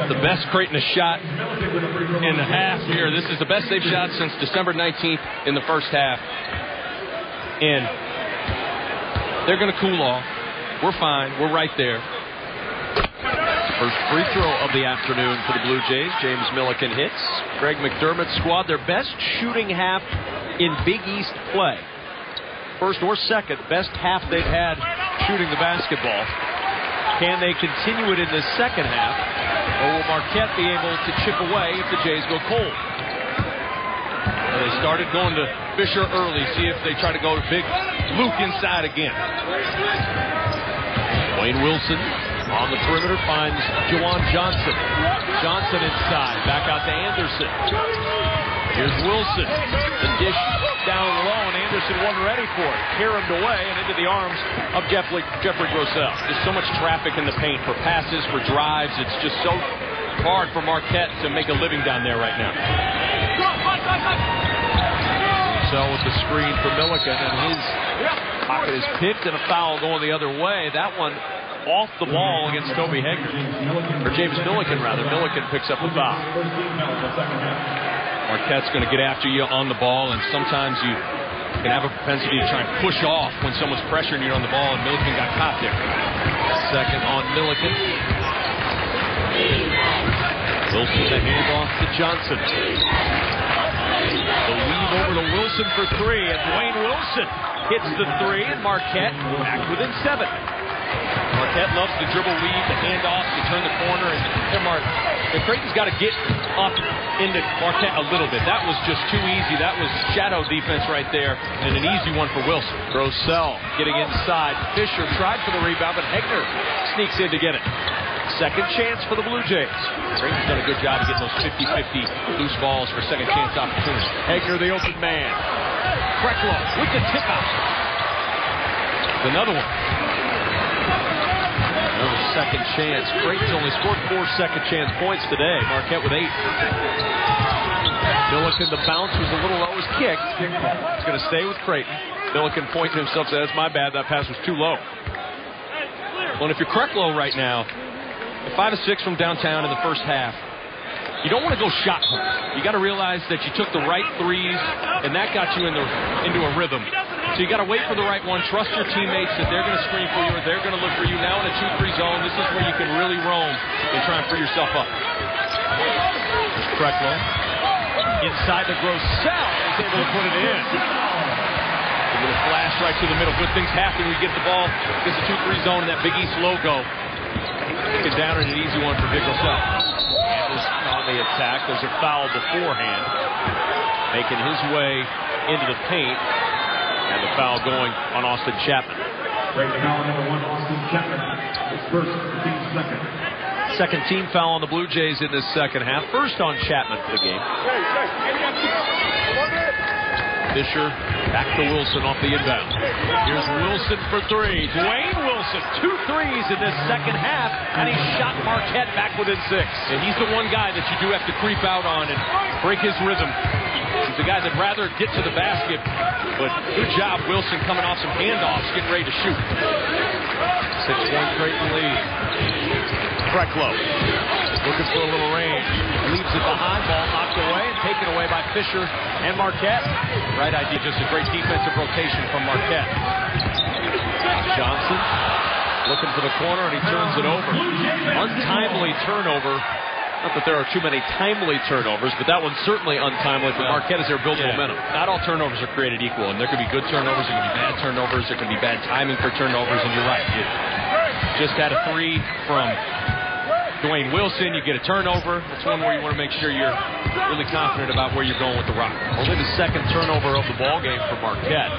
S4: the best Creighton has shot in a half here. This is the best they've shot since December 19th in the first half. And they're going to cool off. We're fine. We're right there. First free throw of the afternoon for the Blue Jays. James Milliken hits. Greg McDermott's squad, their best shooting half in Big East play. First or second, best half they've had shooting the basketball. Can they continue it in this second half? Or will Marquette be able to chip away if the Jays go cold? And they started going to Fisher early, see if they try to go to big Luke inside again. Wayne Wilson on the perimeter finds Juwan Johnson. Johnson inside, back out to Anderson. Here's Wilson. The dish down low, and Anderson wasn't ready for it. Caromed away and into the arms of Jeffrey Grossell. There's so much traffic in the paint for passes, for drives. It's just so hard for Marquette to make a living down there right now. Grossell with the screen for Milliken, and his pocket is picked, and a foul going the other way. That one off the ball against Toby Hegner. Or James Milliken, rather. Milliken picks up the foul. Marquette's going to get after you on the ball, and sometimes you can have a propensity to try and push off when someone's pressuring you on the ball, and Milliken got caught there. Second on Milliken. Wilson the handoff to Johnson. The weave over to Wilson for 3, and Dwayne Wilson hits the 3, and Marquette back within 7. Marquette loves to dribble lead, the handoffs, to turn the corner, and Creighton's got to get up into Marquette a little bit. That was just too easy. That was shadow defense right there, and an easy one for Wilson. Grossell getting inside. Fisher tried for the rebound, but Hegner sneaks in to get it. Second chance for the Blue Jays. Creighton's done a good job of getting those 50-50 loose balls for second chance opportunities. Hegner, the open man. Krecklow with the tip out. Another one. Another second chance. Creighton's only scored 4 second chance points today. Marquette with 8. Milliken, the bounce was a little low. It was kicked. It's going to stay with Creighton. Milliken pointing to himself, says, "My bad, that pass was too low." Well, if you're Krecklow right now, 5 of 6 from downtown in the first half, you don't want to go shot home. You got to realize that you took the right threes, and that got you into a rhythm. So you got to wait for the right one. Trust your teammates that they're going to screen for you, or they're going to look for you. Now in a 2-3 zone, this is where you can really roam and try and free yourself up. Krecklow inside the Grossell is able to put it in. A little flash right to the middle. Good things happen when you get the ball. Gets a 2-3 zone and that Big East logo. Take it down and an easy one for Big Grossell. Anderson on the attack. There's a foul beforehand. Making his way into the paint. And the foul going on Austin Chapman. Second team foul on the Blue Jays in this second half. First on Chapman for the game. Fisher back to Wilson off the inbound. Here's Wilson for 3. Dwayne Wilson, 2 threes in this second half, and he shot Marquette back within 6. And he's the one guy that you do have to creep out on and break his rhythm. He's the guy that'd rather get to the basket, but good job, Wilson, coming off some handoffs, getting ready to shoot. 6-1 Creighton lead. Krecklow looking for a little range. Leaves it behind, ball knocked away and taken away by Fisher and Marquette. Right idea, just a great defensive rotation from Marquette. Johnson looking for the corner, and he turns it over. Untimely turnover. Not that there are too many timely turnovers, but that one's certainly untimely for Marquette as they're building momentum. Not all turnovers are created equal, and there could be good turnovers, there could be bad turnovers, there could be bad timing for turnovers, and you're right. You just had a 3 from Dwayne Wilson, you get a turnover. That's one where you want to make sure you're really confident about where you're going with the rock. Only the second turnover of the ball game for Marquette.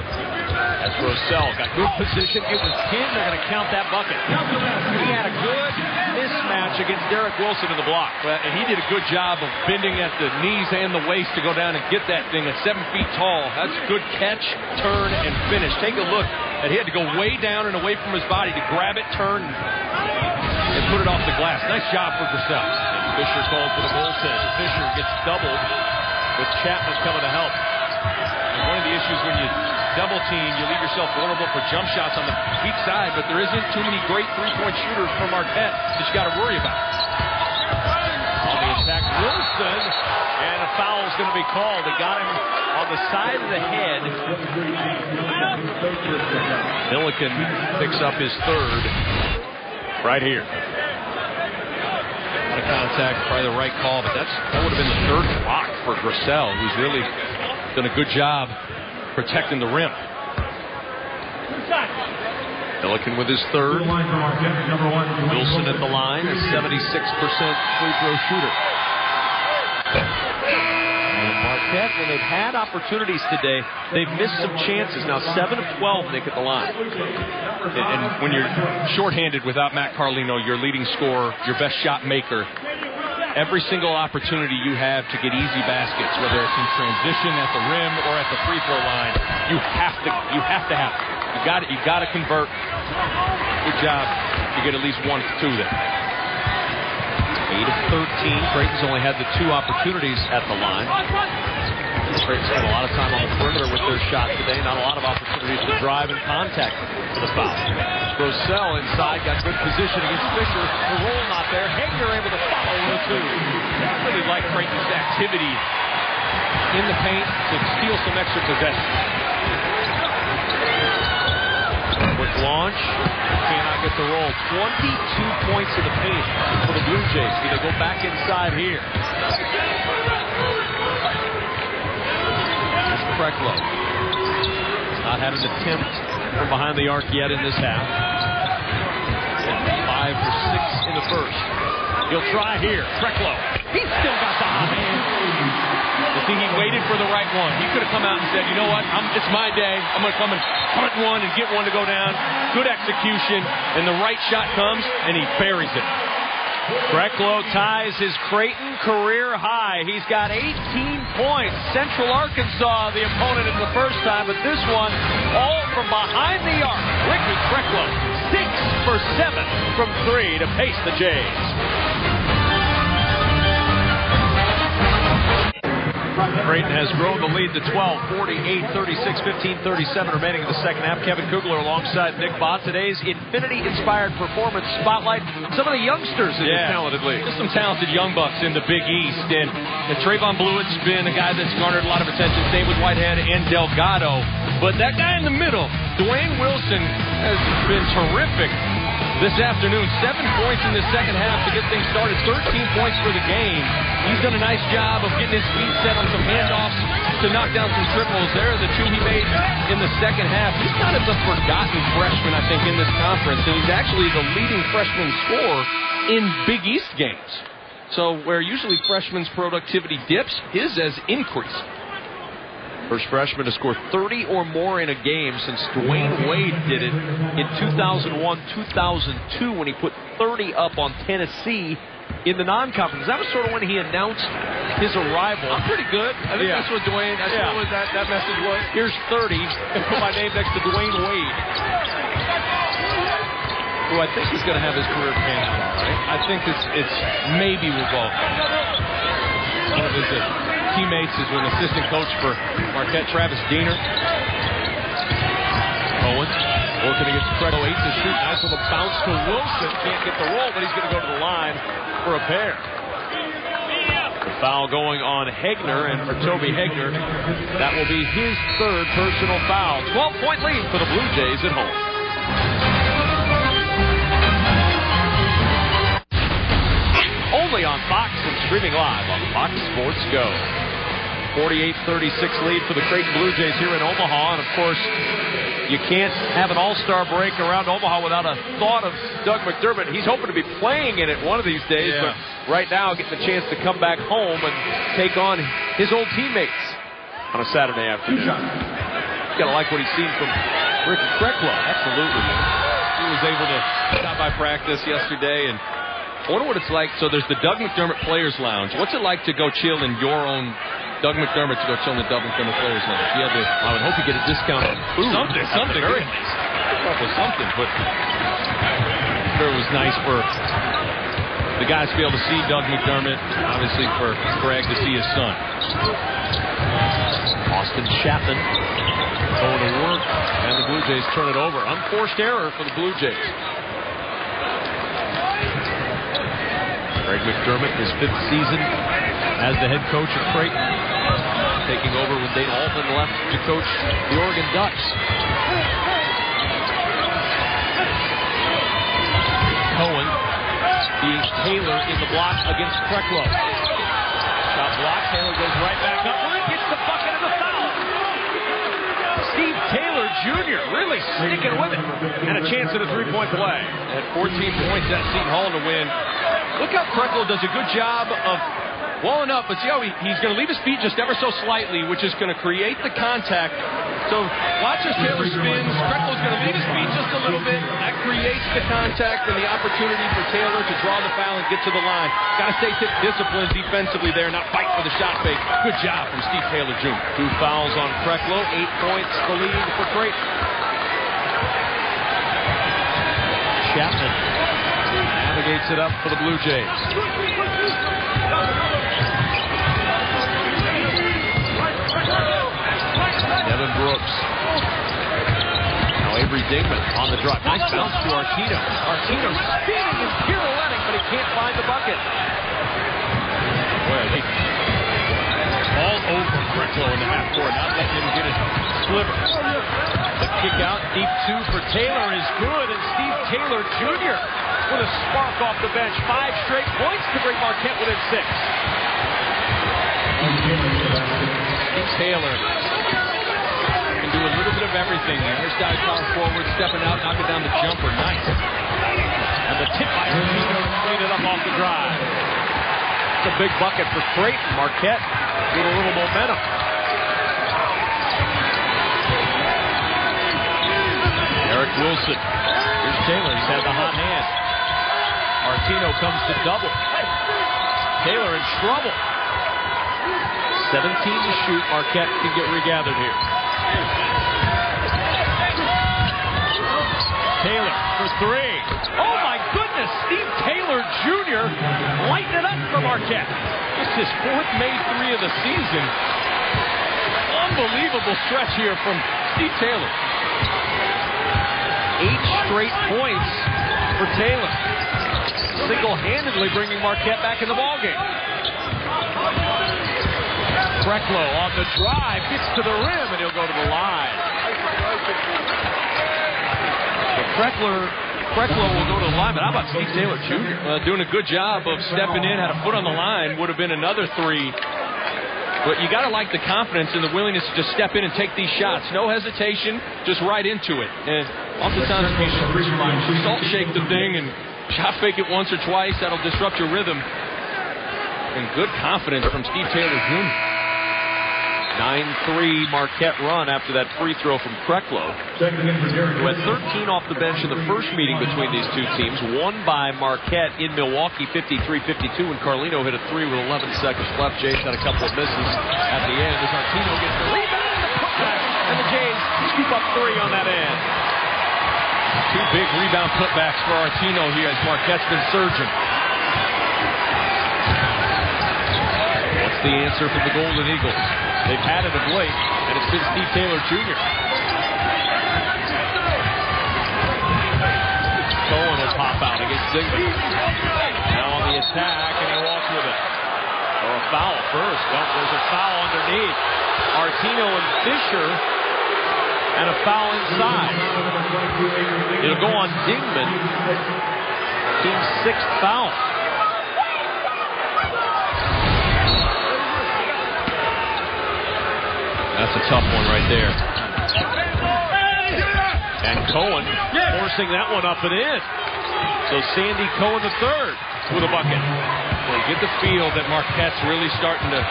S4: As Grossell got good position, it was 10. They're going to count that bucket. He had a good mismatch against Derek Wilson in the block, and he did a good job of bending at the knees and the waist to go down and get that thing at 7 feet tall. That's a good catch, turn, and finish. Take a look. And he had to go way down and away from his body to grab it, turn, and and put it off the glass. Nice job for Grissel.
S5: Fisher called for the goaltender. Fisher gets doubled with Chapman coming to help.
S4: And one of the issues when you double team, you leave yourself vulnerable for jump shots on the weak side, but there isn't too many great three-point shooters for Marquette that you got to worry about. On the attack, Wilson, and a foul is going to be called. They got him on the side of the head.
S5: Milliken picks up his third right here.
S4: Out of contact, probably the right call, but that would have been the third block for Grissel, who's really done a good job protecting the rim.
S5: Milliken with his third. Wilson at the line, a 76% free throw shooter.
S4: And Marquette, when they've had opportunities today, they've missed some chances. Now 7 of 12, Nick, at the line.
S5: And when you're shorthanded without Matt Carlino, your leading scorer, your best shot maker, every single opportunity you have to get easy baskets, whether it's in transition at the rim or at the free throw line, you have to have it. You got to convert. Good job. You get at least 1 of 2 there.
S4: 8 of 13. Creighton's only had the 2 opportunities at the line. Creighton spent a lot of time on the perimeter with their shot today. Not a lot of opportunities to drive and contact for the foul.
S5: Grissel inside, got good position against Fisher. The roll not there. Hagner able to follow with 2.
S4: I really like Creighton's activity in the paint to steal some extra possession. Quick launch. Cannot get the roll. 22 points in the paint for the Blue Jays. Can they go back inside here? This is Krecklow. Not had an attempt from behind the arc yet in this half. 5 for 6 in the first. He'll try here. Krecklow. He's still got the hot hand. I think he waited for the right one. He could have come out and said, you know what, it's my day. I'm going to come and punt one and get one to go down. Good execution, and the right shot comes, and he buries it. Krecklow ties his Creighton career high. He's got 18 points. Central Arkansas, the opponent in the first time, but this one, all from behind the arc. Ricky Krecklow, 6 for 7 from 3 to pace the Jays. Creighton has grown the lead to 12, 48, 36, 15, 37 remaining in the second half. Kevin Kugler alongside Nick Bott. Today's Infinity-inspired performance spotlight some of the youngsters in this talented league. Just some talented young bucks in the Big East. And Trayvon Blewett's been a guy that's garnered a lot of attention. Same with Whitehead and Delgado. But that guy in the middle, Dwayne Wilson, has been terrific this afternoon. 7 points in the second half to get things started. 13 points for the game. He's done a nice job of getting his feet set on some handoffs to knock down some triples. There are the 2 he made in the second half. He's kind of the forgotten freshman, I think, in this conference. And he's actually the leading freshman scorer in Big East games. So where usually freshmen's productivity dips, his has increased. First freshman to score 30 or more in a game since Dwayne Wade did it in 2001-2002 when he put 30 up on Tennessee in the non-conference. That was sort of when he announced his arrival. I'm pretty good. I think that's what Dwayne, that's what that message was. Here's 30, and put my name next to Dwayne Wade, who I think is going to have his career canceled, right? I think it's maybe revoked. One of his teammates is an assistant coach for Marquette, Travis Diener. Owen working against Krecklow, 8 to shoot. Nice little bounce to Wilson. Can't get the roll, but he's going to go to the line for a pair. The foul going on Hagner, and for Toby Hagner, that will be his 3rd personal foul. 12-point lead for the Blue Jays at home. Only on Fox and streaming live on Fox Sports Go. 48-36 lead for the Creighton Blue Jays here in Omaha. And, of course, you can't have an all-star break around Omaha without a thought of Doug McDermott. He's hoping to be playing in it one of these days, but right now getting the chance to come back home and take on his old teammates on a Saturday afternoon. Got to like what he's seen from Ricky Krecklow. Absolutely. He was able to stop by practice yesterday, and I wonder what it's like. So there's the Doug McDermott Players Lounge. What's it like to go chill in your own Doug McDermott to go chill in the Doug McDermott Players Lounge? I would hope you get a discount on food. Something. Very nice. Something, but it was nice for
S5: the guys to be able to see Doug McDermott, obviously for Greg to see his son. Austin Chapman going to work, and the Blue Jays turn it over. Unforced error for the Blue Jays. Greg McDermott, his 5th season as the head coach of Creighton, taking over when Dane Altman left to coach the Oregon Ducks. Cohen being Taylor in the block against Kreklow. Shot block, Taylor goes right back up with it, gets the bucket and the foul. Steve Taylor Jr. really sticking with it, and a chance at a 3-point play. At 14 points at Seton Hall to win. Look how Kreklow does a good job of walling up, but see how he's going to leave his feet just ever so slightly, which is going to create the contact. So watch as Taylor spins. Kreklow's going to leave his feet just a little bit. That creates the contact and the opportunity for Taylor to draw the foul and get to the line. Got to stay disciplined defensively there, not fight for the shot fake. Good job from Steve Taylor Jr. 2 fouls on Kreklow, 8 points the lead for Creighton. Chapman navigates it up for the Blue Jays. Devin Brooks. Now Avery Dingman on the drop. Nice bounce to Artino. Artino spinning and pirouetting, but he can't find the bucket. Boy, all over Kreklow in the half court, not letting him get his sliver. The kick out, deep 2 for Taylor is good, and Steve Taylor Jr. with a spark off the bench. 5 straight points to bring Marquette within 6. Steve Taylor can do a little bit of everything. The undersized power forward, stepping out, knocking down the jumper. Nice. And the tip by Artino cleaned it up off the drive. It's a big bucket for Creighton. Marquette with a little momentum. Eric Wilson. Here's Taylor. He's had the hot hand. Artino comes to double. Taylor in trouble. 17 to shoot. Marquette can get regathered here. Taylor for 3. Oh my goodness! Steve Taylor Jr. lighting it up for Marquette. It's his 4th made 3 of the season. Unbelievable stretch here from Steve Taylor. 8 straight points for Taylor. Single-handedly bringing Marquette back in the ballgame. Kreklow on the drive, gets to the rim, and he'll go to the line. Kreklow will go to the line, but how about Steve Taylor Jr.? Doing a good job of stepping in, had a foot on the line, would have been another 3. But you got to like the confidence and the willingness to just step in and take these shots. No hesitation, just right into it. And oftentimes you salt shake the thing and shot fake it once or twice. That'll disrupt your rhythm. And good confidence from Steve Taylor Jr. 9-3 Marquette run after that free throw from Kreklow. Who had 13 off the bench in the first meeting between these two teams. Won by Marquette in Milwaukee 53-52 when Carlino hit a 3 with 11 seconds left. Jays had a couple of misses at the end as Artino gets the rebound and the putback. And the Jays scoop up 3 on that end. 2 big rebound putbacks for Artino here as Marquette's been surging. What's the answer for the Golden Eagles? They've had it of late, and it's been Steve Taylor Jr. Cohen will pop out against Dingman. Now on the attack, and he walks with it. Or a foul first. No, there's a foul underneath. Artino and Fisher, and a foul inside. It'll go on Dingman. Team's 6th foul. That's a tough one right there. And Cohen forcing that one up and in. So Sandy Cohen III with a bucket. Well, you get the feel that Marquette's really starting to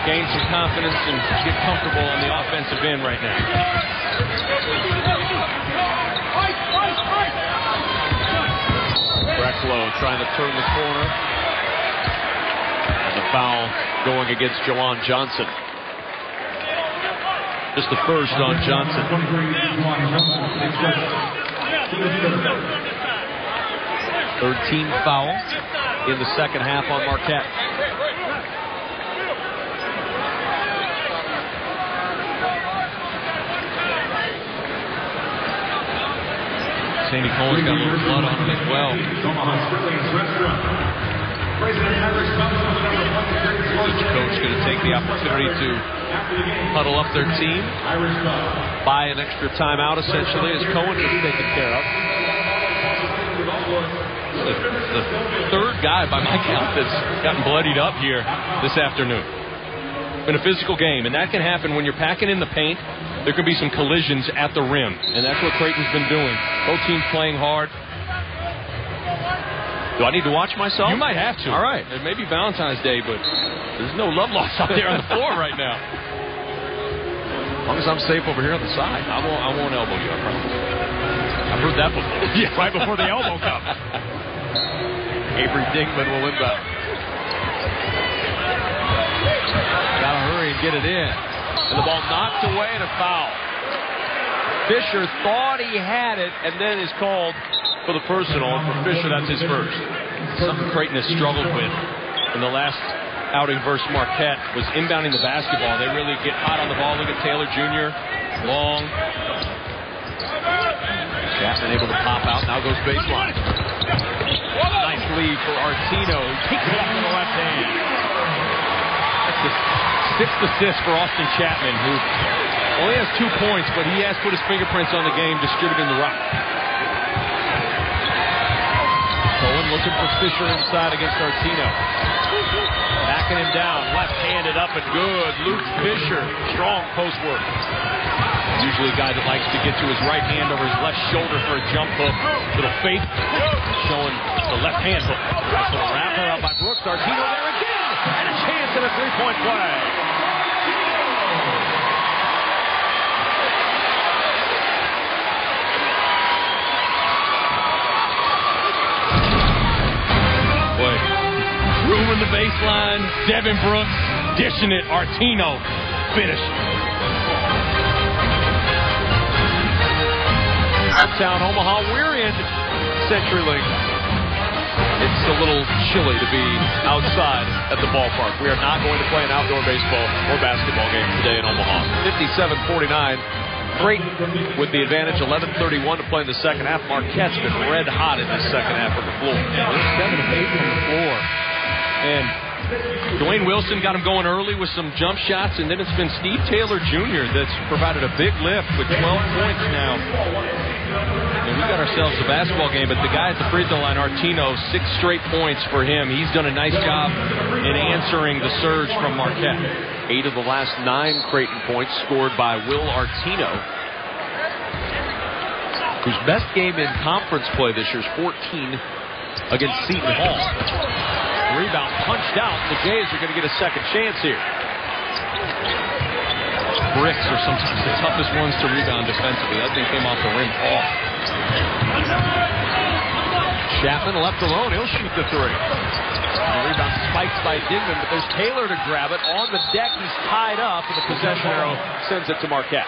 S5: gain some confidence and get comfortable on the offensive end right now. Kreklow trying to turn the corner. And the foul going against Jawan Johnson. Just the first on Johnson.
S4: Third team foul in the second half on Marquette. Sandy Cohen's got a little blood on him as well. Each coach going to take the opportunity to huddle up their team, buy an extra timeout essentially as Cohen is taken care of. The third guy by my count that's gotten bloodied up here this afternoon. Been a physical game, and that can happen when you're packing in the paint. There could be some collisions at the rim, and that's what Creighton's been doing. Both teams playing hard. Do I need to watch myself?
S5: You might have to.
S4: All right.
S5: It may be Valentine's Day, but there's no love lost out there on the floor right now.
S4: As long as I'm safe over here on the side, I won't elbow you, I promise. I've heard that before.
S5: Yeah, right before the elbow comes.
S4: Avery Dingman will inbound. Gotta hurry and get it in. And the ball knocked away and a foul. Fisher thought he had it and then is called for the personal. And for Fisher, that's his first. Something Creighton has struggled with in the last outing versus Marquette was inbounding the basketball. They really get hot on the ball. Look at Taylor Jr. Long. Chapman able to pop out. Now goes baseline. Nice lead for Artino. He takes it up with the left hand. That's the sixth assist for Austin Chapman, who only has 2 points, but he has put his fingerprints on the game distributing the rock. Cohen looking for Fisher inside against Artino. Backing him down, left-handed up and good. Luke Fisher, strong post work. Usually a guy that likes to get to his right hand over his left shoulder for a jump hook. Little fake, showing the left hand hook. Nice little wrapper up by Brooks. Artino there again, and a chance at a three-point play. Boy, room in the baseline. Devin Brooks dishing it. Artino finish. Uptown Omaha, we're in CenturyLink. It's a little chilly to be outside at the ballpark. We are not going to play an outdoor baseball or basketball game today in Omaha. 57-49. Creighton with the advantage, 11:31 to play in the second half. Marquette's been red hot in the second half of the floor. They're 7 of 8 from the floor. And Dwayne Wilson got him going early with some jump shots, and then it's been Steve Taylor Jr. that's provided a big lift with 12 points now. And we got ourselves a basketball game, but the guy at the free throw line, Artino, 6 straight points for him. He's done a nice job in answering the surge from Marquette. 8 of the last 9 Creighton points scored by Will Artino, whose best game in conference play this year is 14 against Seton Hall. Rebound punched out. The Jays are going to get a second chance here. Bricks are sometimes the toughest ones to rebound defensively. That thing came off the rim off. Chapman left alone. He'll shoot the three. And the rebound spiked by Dingman, but there's Taylor to grab it. On the deck, he's tied up, and the possession arrow sends it to Marquette.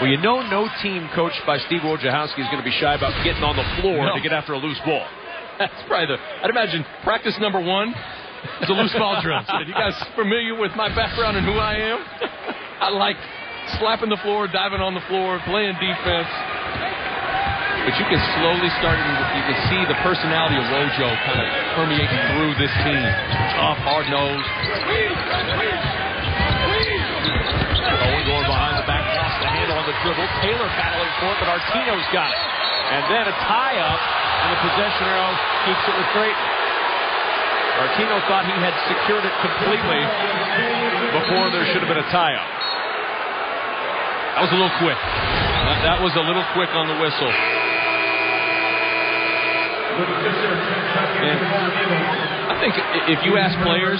S4: Well, you know no team coached by Steve Wojciechowski is going to be shy about getting on the floor to get after a loose ball. That's probably I'd imagine practice number 1 is a loose ball drill. Are you guys familiar with my background and who I am? I like slapping the floor, diving on the floor, playing defense. But you can slowly you can see the personality of Wojo kind of permeating through this team. Tough, hard-nosed. Owen going behind the back, lost the handle on the dribble. Taylor battling for it, but Artino's got it. And then a tie-up, and the possession arrow keeps it with Creighton. Artino thought he had secured it completely before there should have been a tie-up. That was a little quick. That was a little quick on the whistle. And I think if you ask players,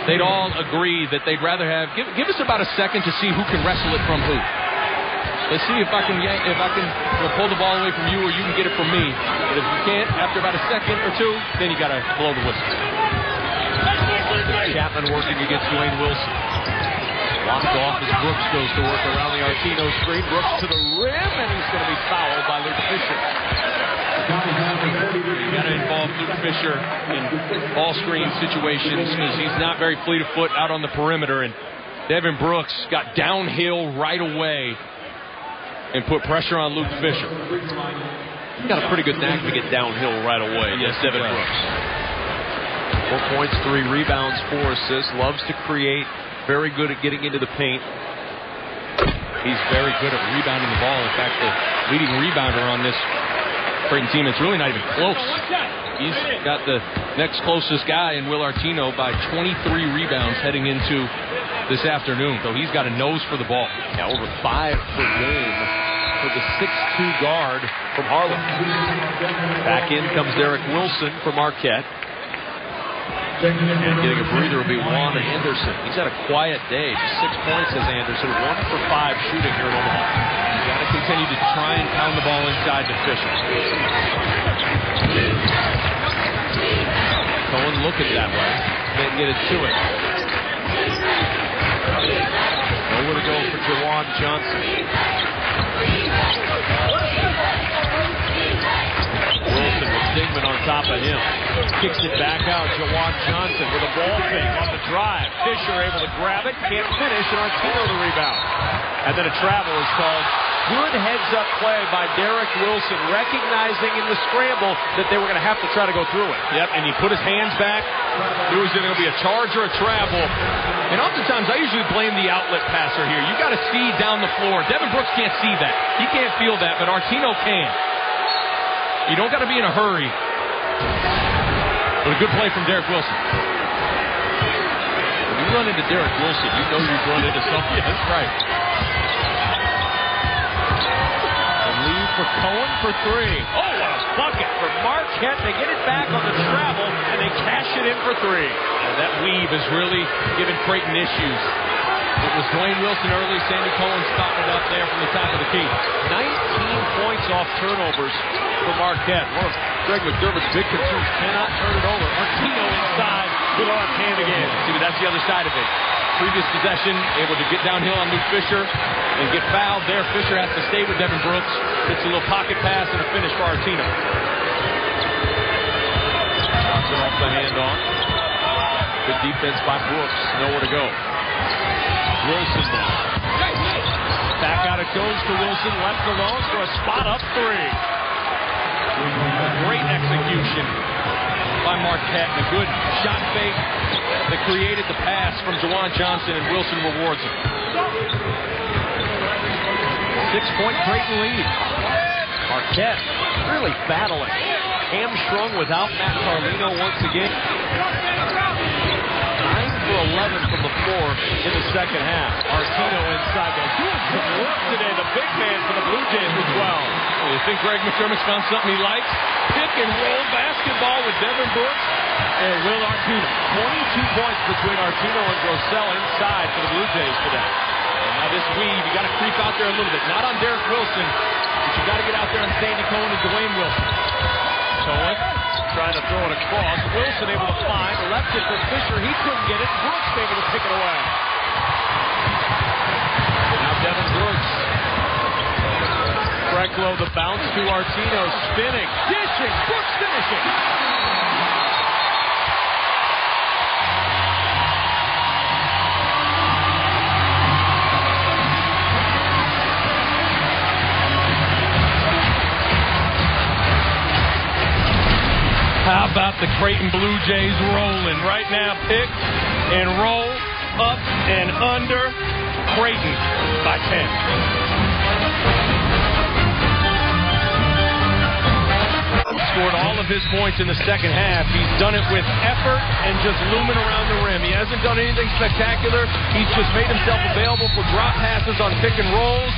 S4: they'd all agree that they'd rather have give us about a second to see who can wrestle it from who. Let's see if I can pull the ball away from you or you can get it from me. But if you can't, after about a second or two, then you got to blow the whistle. Chapman working against Dwayne Wilson. Locked off as Brooks goes to work around the Artino screen. Brooks to the rim, and he's going to be fouled by Luke Fisher. You got to involve Luke Fisher in ball screen situations because he's not very fleet of foot out on the perimeter. And Devin Brooks got downhill right away and put pressure on Luke Fisher. He's got a pretty good knack to get downhill right away. Yes, Devin Brooks. 4 points, 3 rebounds, 4 assists. Loves to create. Very good at getting into the paint. He's very good at rebounding the ball. In fact, the leading rebounder on this Creighton team, it's really not even close. He's got the next closest guy in Will Artino by 23 rebounds heading into this afternoon. So he's got a nose for the ball. Yeah, over 5 per game for the 6'2 guard from Harlem. Back in comes Derek Wilson from Marquette. And getting a breather will be Juan Anderson. He's had a quiet day. Just 6 points as Anderson. 1 for 5 shooting here in Omaha. You got to continue to try and pound the ball inside to Fisher. Cohen looking that way. Can't get it to it. Nowhere to go for Jawan Johnson. Wilson with Stigman on top of him. Kicks it back out. Jawan Johnson with a ball fake on the drive. Fisher able to grab it. Can't finish. And Artino the rebound. And then a travel is called. Good heads-up play by Derek Wilson, recognizing in the scramble that they were going to have to try to go through it. Yep, and he put his hands back. It was going to be a charge or a travel. And oftentimes, I usually blame the outlet passer here. You got to see down the floor. Devin Brooks can't see that. He can't feel that, but Artino can. You don't got to be in a hurry. But a good play from Derek Wilson. When you run into Derek Wilson, you know you've run into something. That's right. For Cohen for 3. Oh, what a bucket for Marquette. They get it back on the travel, and they cash it in for 3. And that weave is really giving Creighton issues. It was Dwayne Wilson early. Sandy Cohen stopped it up there from the top of the key. 19 points off turnovers for Marquette. One of Greg McDermott's big concerns, cannot turn it over. Artino inside with our hand again. See, but that's the other side of it. Previous possession, able to get downhill on Luke Fisher and get fouled there. Fisher has to stay with Devin Brooks. It's a little pocket pass and a finish for Artino. Johnson off the handoff. Good defense by Brooks. Nowhere to go. Wilson now. Back out it goes to Wilson. Left alone for a spot up 3. Great execution by Marquette. A good shot fake that created the pass from Jawan Johnson, and Wilson rewards him. 6-point Creighton lead. Marquette really battling. Hamstrung without Matt Carlino once again. 9 for 11 from the floor in the second half. Artino inside. They're doing some work today. The big man for the Blue Jays as well. You think Greg McDermott's found something he likes? Pick and roll basketball with Devin Brooks and Will Artino. 22 points between Artino and Grossell inside for the Blue Jays today. And now this weave, you got to creep out there a little bit. Not on Derek Wilson, but you got to get out there on Sandy Cohen and Dwayne Wilson. Cohen trying to throw it across. Wilson able to find. Left it for Fisher. He couldn't get it. Brooks able to pick it away. Now Devin Brooks. Freklow, the bounce to Artino. Spinning. Dishing. Brooks finishing. How about the Creighton Blue Jays rolling right now? Pick and roll, up and under. Creighton by 10. Scored all of his points in the second half. He's done it with effort and just looming around the rim. He hasn't done anything spectacular. He's just made himself available for drop passes on pick and rolls.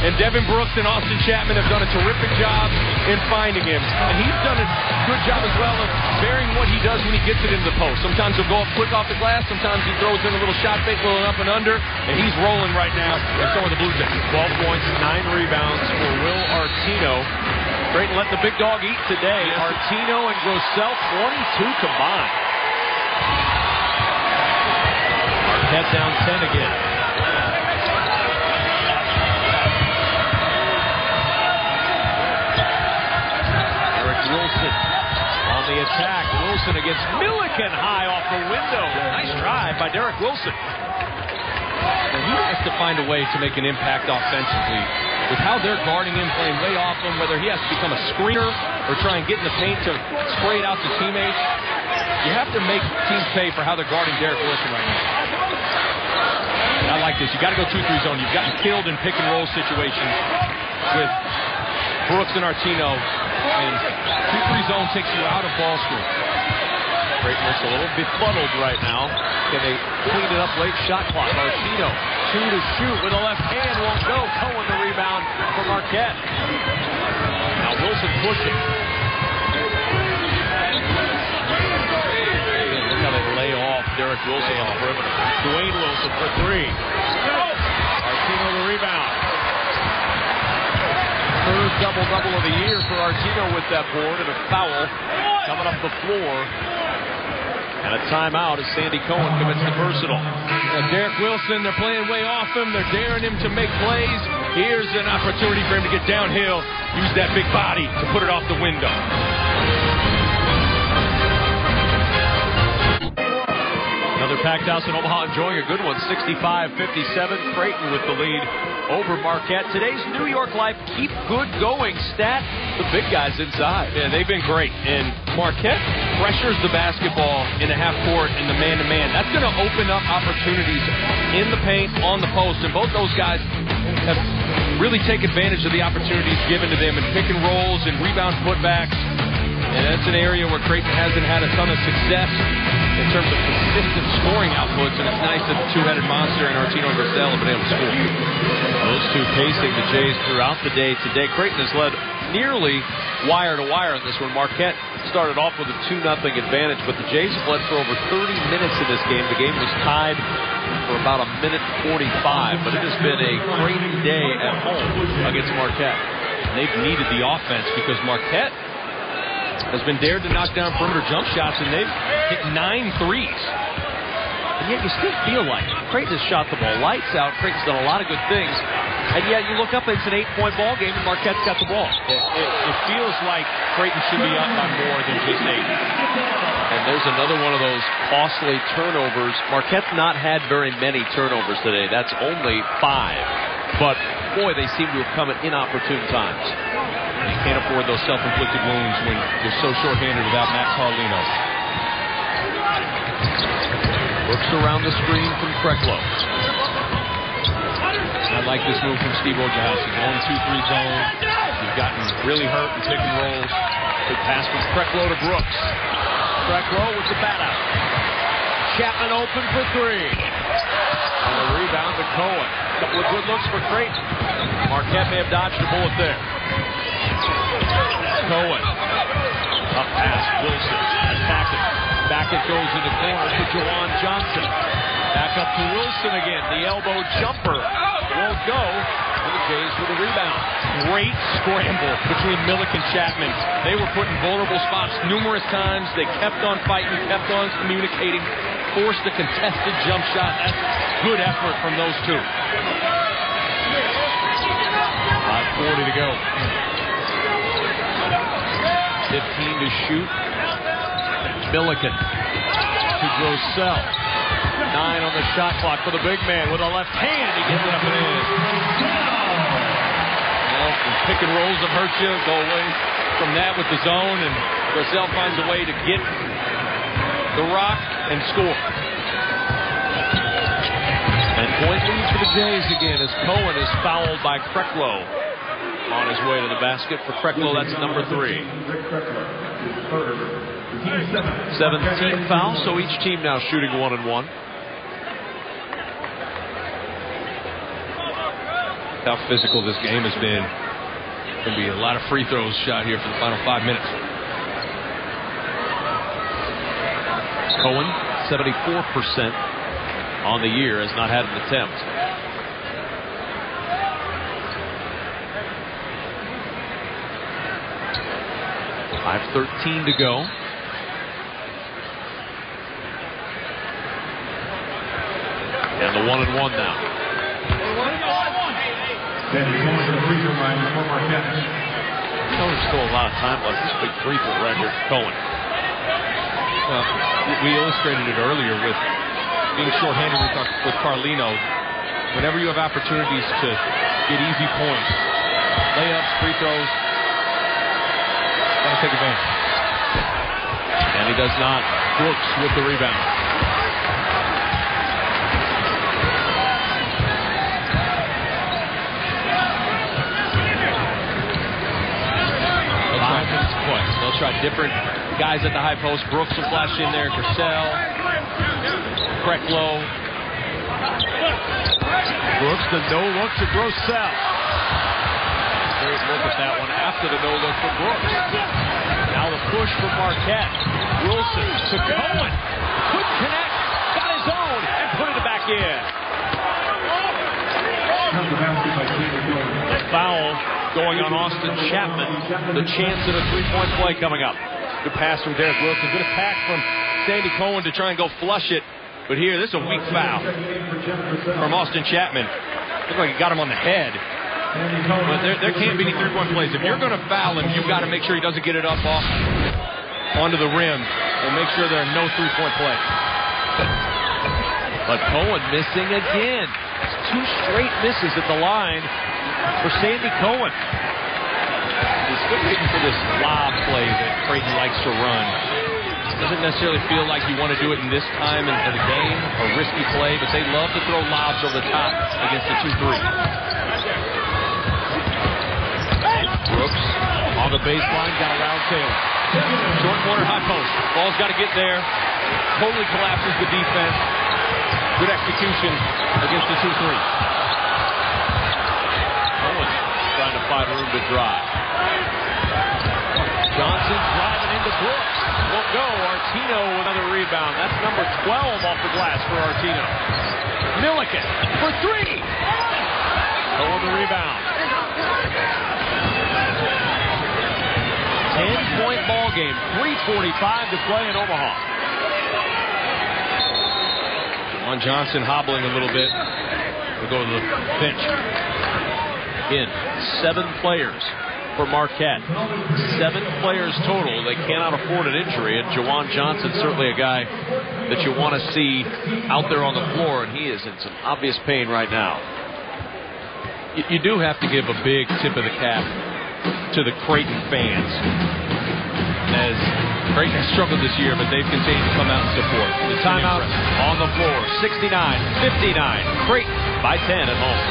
S4: And Devin Brooks and Austin Chapman have done a terrific job in finding him. And he's done a good job as well of varying what he does when he gets it into the post. Sometimes he'll go up quick off the glass. Sometimes he throws in a little shot fake, a little up and under. And he's rolling right now. And so are the Blue Jays. 12 points, 9 rebounds for Will Artino. Creighton let the big dog eat today. Artino and Grossell, 22 combined. Marquette down 10 again. attack. Wilson against Milliken, high off the window. Nice drive by Derek Wilson.
S5: And he has to find a way to make an impact offensively. With how they're guarding him, playing way off him, whether he has to become a screener or try and get in the paint to spray it out to teammates, you have to make teams pay for how they're guarding Derek Wilson right now. And I like this. You got to go 2-3 zone. You've gotten killed in pick and roll situations with Brooks and Artino, and 2-3 zone takes you out of ball screen.
S4: Creighton looks a little befuddled right now. Can they clean it up late? Shot clock. Artino, 2 to shoot with a left hand, won't go. Cohen the rebound for Marquette. Now Wilson pushing. Again, look how they lay off Derek Wilson on the perimeter. Dwayne Wilson for 3. Artino the rebound. Third double-double of the year for Artino with that board, and a foul coming up the floor. And a timeout as Sandy Cohen commits the personal.
S5: Derek Wilson, they're playing way off him. They're daring him to make plays. Here's an opportunity for him to get downhill. Use that big body to put it off the window.
S4: Another packed house in Omaha enjoying a good one. 65-57. Creighton with the lead over Marquette. Today's New York Life keep good going stat. The big guys inside.
S5: Yeah, they've been great. And Marquette pressures the basketball in the half court in the man-to-man. That's going to open up opportunities in the paint, on the post. And both those guys have really taken advantage of the opportunities given to them in pick and rolls and rebound putbacks. And that's an area where Creighton hasn't had a ton of success in terms of consistent scoring outputs, and it's nice that the two-headed monster and Artino and Grissel have been able to score.
S4: Those two pacing the Jays throughout the day today. Creighton has led nearly wire to wire in this one. Marquette started off with a 2-0 advantage, but the Jays have led for over 30 minutes in this game. The game was tied for about 1:45, but it has been a Creighton day at home against Marquette. And they've needed the offense because Marquette has been dared to knock down perimeter jump shots, and they've hit 9 threes. And yet you still feel like Creighton has shot the ball lights out. Creighton's done a lot of good things. And yet you look up and it's an 8-point ball game, and Marquette's got the ball. It feels like Creighton should be up by more than just 8.
S5: And there's another one of those costly turnovers.
S4: Marquette's not had very many turnovers today. That's only 5. But, boy, they seem to have come at inopportune times.
S5: You can't afford those self-inflicted wounds when you're so short-handed without Matt Carlino.
S4: Looks around the screen from Krecklow.
S5: I like this move from Steve Wojciechowski. 1-2-3 zone. You've gotten really hurt in pick and rolls.
S4: Good pass from Krecklow to Brooks. Krecklow with the bat out. Chapman open for 3. And a rebound to Cohen. A couple of good looks for Creighton. Marquette may have dodged a bullet there. Cohen. Up pass. Wilson. Attacking. Back it goes in the corner for Jawan Johnson. Back up to Wilson again. The elbow jumper won't go. And the Jays with a rebound.
S5: Great scramble between Millick and Chapman. They were put in vulnerable spots numerous times. They kept on fighting, kept on communicating, forced a contested jump shot. That's good effort from those two.
S4: 5:40 to go. 15 to shoot. Milliken to Grissel. 9 on the shot clock for the big man with a left hand. He gets it up and in.
S5: Well, pick and rolls have hurt you. Go away from that with the zone, and Grissel finds a way to get the rock and score.
S4: And point lead for the Jays again as Cohen is fouled by Krecklow on his way to the basket. For Krecklow, that's number 3. 17 fouls, so each team now shooting 1-1.
S5: How physical this game has been. Going to be a lot of free throws shot here for the final 5 minutes.
S4: Cohen, 74% on the year, has not had an attempt. .5:13 to go. And the 1-1 now. There's still a lot of time left. This big free throw record. Cohen.
S5: We illustrated it earlier with being shorthanded with Carlino. Whenever you have opportunities to get easy points, layups, free throws, gotta take advantage. And he does not. Brooks with the rebound. They'll try different guys at the high post. Brooks will flash in there. Grissel. Krecklow.
S4: Brooks, the no-look to Grissel. Great look at that one after the no-look from Brooks. Now the push from Marquette. Wilson to Cohen. Couldn't connect. Got his own and put it back in. Foul going on Austin Chapman. The chance at a three-point play coming up. Good pass from Derek Wilson. Good attack from Sandy Cohen to try and go flush it. But here, this is a weak foul from Austin Chapman. Looked like he got him on the head. But there can't be any three-point plays. If you're going to foul him, you've got to make sure he doesn't get it up onto the rim and make sure there are no three-point plays. But Cohen missing again. It's 2 straight misses at the line for Sandy Cohen. He's still waiting for this lob play that Creighton likes to run. Doesn't necessarily feel like you want to do it in this time of the game, a risky play, but they love to throw lobs over the top against the 2-3. Brooks on the baseline, got around Taylor. Short corner, high post. Ball's got to get there. Totally collapses the defense. Good execution against the 2-3. Cohen trying to find room to drive. Johnson driving into Brooks. Won't go. Artino with another rebound. That's number 12 off the glass for Artino. Milliken for 3. Cohen the rebound. 10-point ball game. 3:45 to play in Omaha. Juwan Johnson hobbling a little bit. We'll go to the bench. In 7 players for Marquette. 7 players total. They cannot afford an injury, and Juwan Johnson certainly a guy that you want to see out there on the floor, and he is in some obvious pain right now. You do have to give a big tip of the cap to the Creighton fans, as Creighton has struggled this year, but they've continued to come out and support. The timeout on the floor, 69-59. Creighton by 10 at home.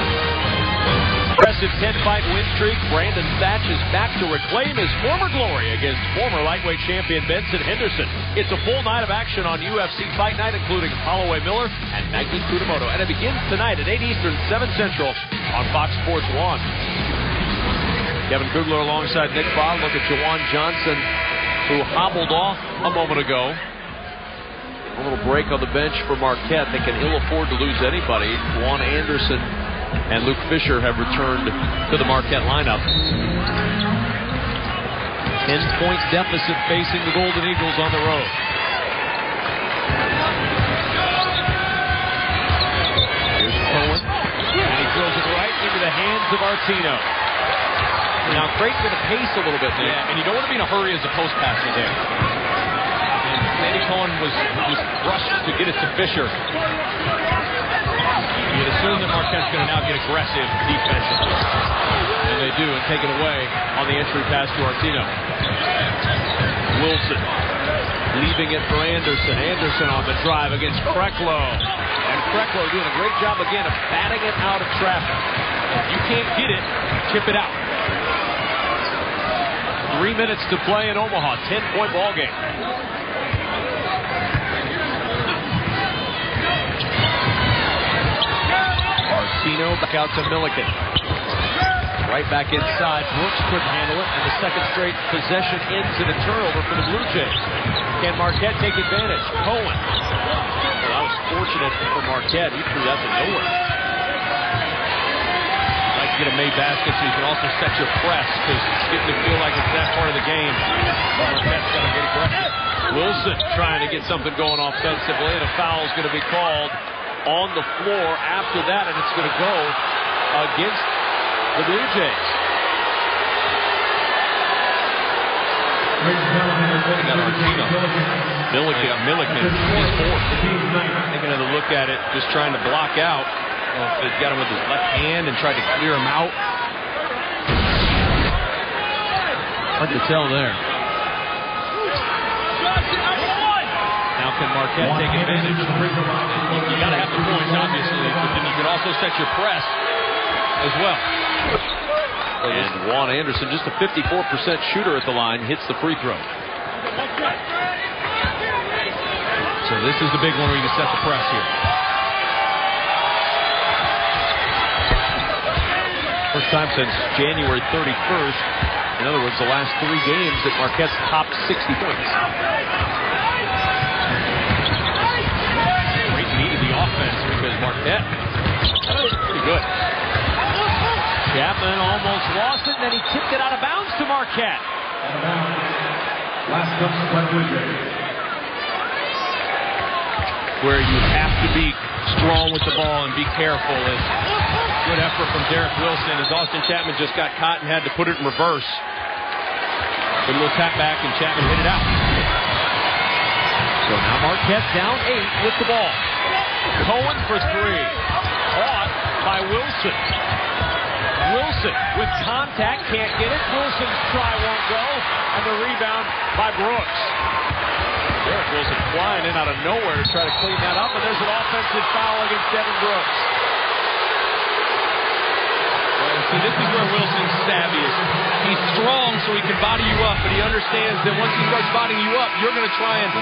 S4: Impressive 10-fight win streak. Brandon Thatch is back to reclaim his former glory against former lightweight champion Benson Henderson. It's a full night of action on UFC Fight Night, including Holloway Miller and Nike Kudamoto. And it begins tonight at 8 Eastern, 7 Central on Fox Sports 1. Kevin Kugler alongside Nick Bob. Look at Juwan Johnson, who hobbled off a moment ago. A little break on the bench for Marquette. They can ill afford to lose anybody. Juwan Anderson and Luke Fisher have returned to the Marquette lineup. 10-point deficit facing the Golden Eagles on the road. Here's Cohen, and he throws it right into the hands of Artino. Now Creighton going to pace a little bit there, and you don't want to be in a hurry as a post passer there. And Sandy Cohen was rushed to get it to Fisher. You'd assume that Marquette's going to now get aggressive defensively. And they do, and take it away on the entry pass to Artino. Wilson leaving it for Anderson. Anderson on the drive against Krecklow. And Krecklow doing a great job again of batting it out of traffic. If you can't get it, tip it out. 3 minutes to play in Omaha. 10-point ball game. Artino back out to Milliken. Right back inside. Brooks couldn't handle it, and the second straight possession ends in a turnover for the Blue Jays. Can Marquette take advantage? Cohen. Well, that was fortunate for Marquette. He threw that to nowhere. Like to get a made basket so you can also set your press, because it's getting to feel like it's that part of the game. Marquette's got to get aggressive. Wilson trying to get something going offensively, and a foul is going to be called on the floor after that, and it's going to go against the Blue Jays.
S5: They got Artino. Milliken is fourth. Taking another look at it, just trying to block out. He got him with his left hand and tried to clear him out. Hard to tell there. Now can Marquette take advantage? You got to have the points, obviously, but then you can also set your press as well. And Juan Anderson, just a 54% shooter at the line, hits the free throw. So this is the big one where you can set the press here. First time since January 31st. In other words, the last 3 games that Marquette's topped 60 points. Creighton needed the offense because Marquette pretty good.
S4: Chapman almost lost it, and then he tipped it out of bounds to Marquette.
S5: Where you have to be strong with the ball and be careful. Good effort from Derek Wilson as Austin Chapman just got caught and had to put it in reverse. Good little tap back, and Chapman hit it out.
S4: So now Marquette down 8 with the ball. Cohen for 3. Caught by Wilson. Wilson with contact, can't get it. Wilson's try won't go, and the rebound by Brooks.
S5: Derek Wilson flying in out of nowhere to try to clean that up, and there's an offensive foul against Devin Brooks. See, this is where Wilson's savvy is. He's strong so he can body you up, but he understands that once he starts bodying you up, you're going to try and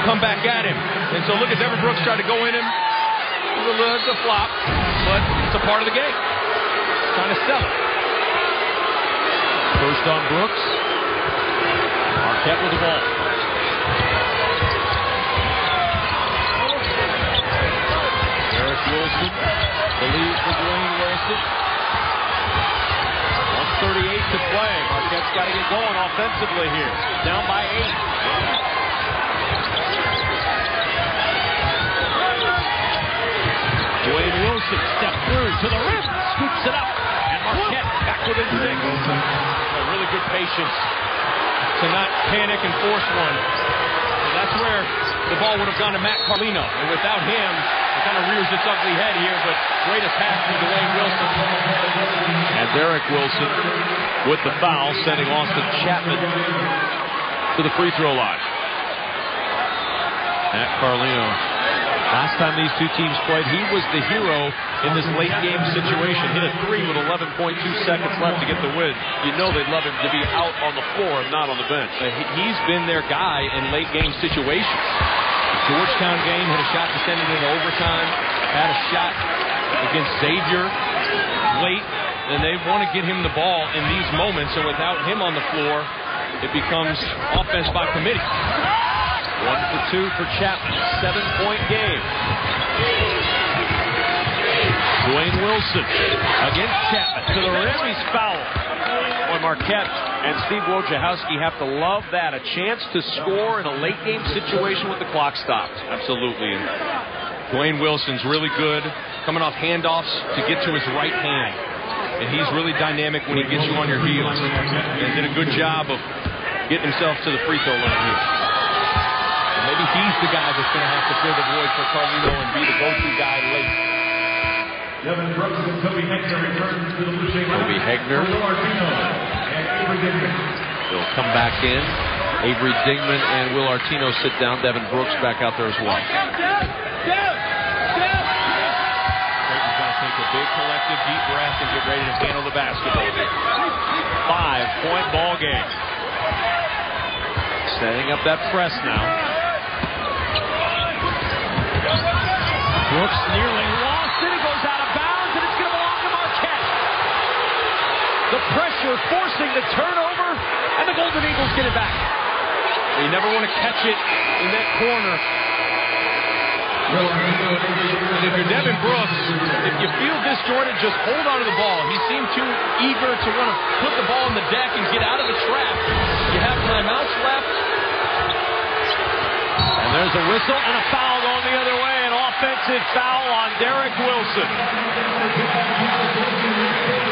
S5: come back at him. And so look at Devin Brooks try to go in him. It's a flop, but it's a part of the game. Trying to sell it. First on Brooks. Marquette with the ball. Derek Wilson, the lead for Dwayne Wilson. 1:38 to play. Marquette's got to get going offensively here. Down by 8.
S4: Dwayne Wilson stepped through to the rim, scoops it up, and Marquette back within 6.
S5: Really good patience to not panic and force one. So that's where the ball would have gone to Matt Carlino. And without him, it kind of rears its ugly head here, but great attack from Dwayne Wilson. And Derek Wilson with the foul, sending Austin Chapman to the free throw line. Matt Carlino, last time these two teams played, he was the hero in this late game situation. Hit a 3 with 11.2 seconds left to get the win. You know they'd love him to be out on the floor, not on the bench. He's been their guy in late game situations. The Georgetown game, hit a shot to send it into overtime. Had a shot against Xavier late, and they want to get him the ball in these moments. And without him on the floor, it becomes offense by committee. 1 for 2 for Chapman. 7-point game. Dwayne Wilson against Chapman. To the rim, he's fouled. Boy, Marquette and Steve Wojciechowski have to love that. A chance to score in a late game situation with the clock stopped. Absolutely. And Dwayne Wilson's really good coming off handoffs to get to his right hand. And he's really dynamic when he gets you on your heels. And did a good job of getting himself to the free throw line here. And maybe he's the guy that's going to have to fill the void for Carlino and be the go-to guy late.
S8: Devin Brooks and Toby Hegner return to the Blue Jays.
S5: Toby Hegner. He'll come back in. Avery Dingman and Will Artino sit down. Devin Brooks back out there as well. Creighton's going to take a big collective deep breath and get ready to handle the basketball. 5-point ball game. Setting up that press now.
S4: Brooks nearly lost it. It goes out of bounds, and it's going to belong to Marquette. The pressure forcing the turnover, and the Golden Eagles get it back.
S5: You never want to catch it in that corner. And if you're Devin Brooks, if you feel disjointed, just hold on to the ball. He seemed too eager to want to put the ball on the deck and get out of the trap. You have timeouts left.
S4: And there's a whistle and a foul going the other way. An offensive foul on Derek Wilson.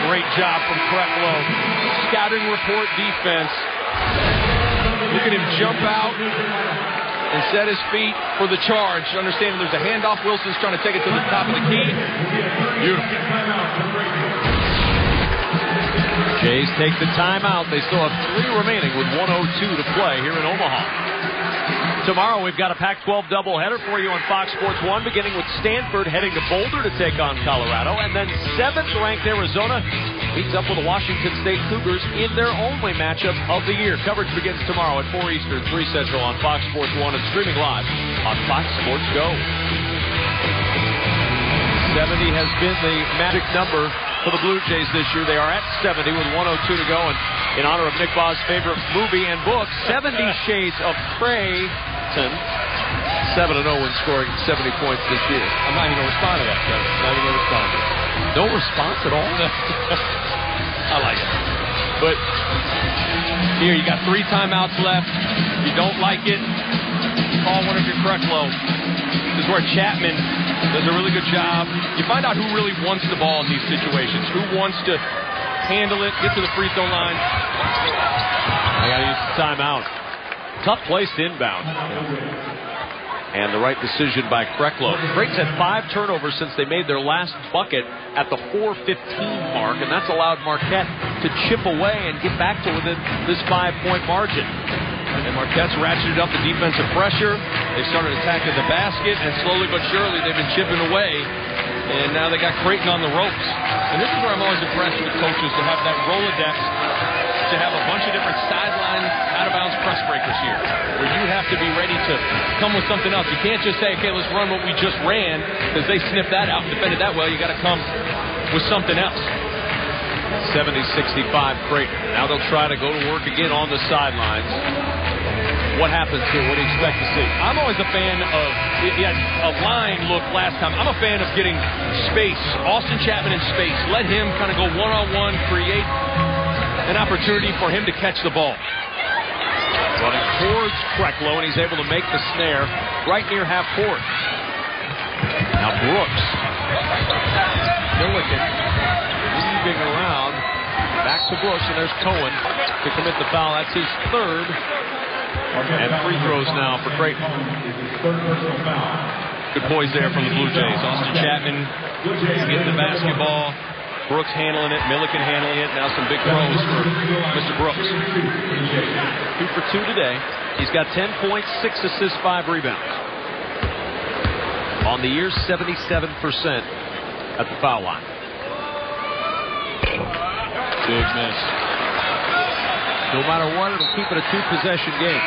S5: Great job from Kreklow. Scouting report defense. You look at him jump out and set his feet for the charge, understanding there's a handoff. Wilson's trying to take it to the top of the key. Beautiful.
S4: Jays take the timeout. They still have 3 remaining with 1:02 to play here in Omaha. Tomorrow we've got a Pac-12 doubleheader for you on Fox Sports 1, beginning with Stanford heading to Boulder to take on Colorado, and then 7th-ranked Arizona meets up with the Washington State Cougars in their only matchup of the year. Coverage begins tomorrow at 4 Eastern, 3 Central on Fox Sports 1 and streaming live on Fox Sports Go. 70 has been the magic number for the Blue Jays this year. They are at 70 with 1:02 to go, and in honor of Nick Baugh's favorite movie and book, 70 Shades of Creighton, 7-0 when scoring 70 points this year.
S5: I'm not even going to respond to that, Kevin. Not even going to respond to it.
S4: No response at all?
S5: I like it. But here, you got 3 timeouts left. You don't like it, call one of your Krecklow. This is where Chapman does a really good job. You find out who really wants the ball in these situations, who wants to handle it, get to the free throw line.
S4: I got to use the timeout. Tough place to inbound. And the right decision by Krecklow. Creighton's had 5 turnovers since they made their last bucket at the 4:15 mark, and that's allowed Marquette to chip away and get back to within this 5-point margin.
S5: And Marquette's ratcheted up the defensive pressure. They started attacking the basket, and slowly but surely they've been chipping away. And now they got Creighton on the ropes. And this is where I'm always impressed with coaches, to have that Rolodex, to have a bunch of different sideline, out-of-bounds press breakers here, where you have to be ready to come with something else. You can't just say, okay, let's run what we just ran, because they sniffed that out and defended that well. You got to come with something else.
S4: 70-65 Creighton. Now they'll try to go to work again on the sidelines. What happens here? What do you expect to see?
S5: I'm always a fan of, he had a line look last time. I'm a fan of getting space. Austin Chapman in space. Let him kind of go one-on-one, create an opportunity for him to catch the ball.
S4: Running towards Krecklow, and he's able to make the snare right near half court. Now Brooks. Milliken weaving around. Back to Brooks, and there's Cohen to commit the foul. That's his 3rd. And free throws now for Creighton.
S5: Good poise there from the Blue Jays. Austin Chapman getting the basketball. Brooks handling it. Milliken handling it. Now some big throws for Mr. Brooks.
S4: 2 for 2 today. He's got 10 points, 6 assists, 5 rebounds. On the year, 77% at the foul line.
S5: Big miss.
S4: No matter what, it'll keep it a 2-possession game.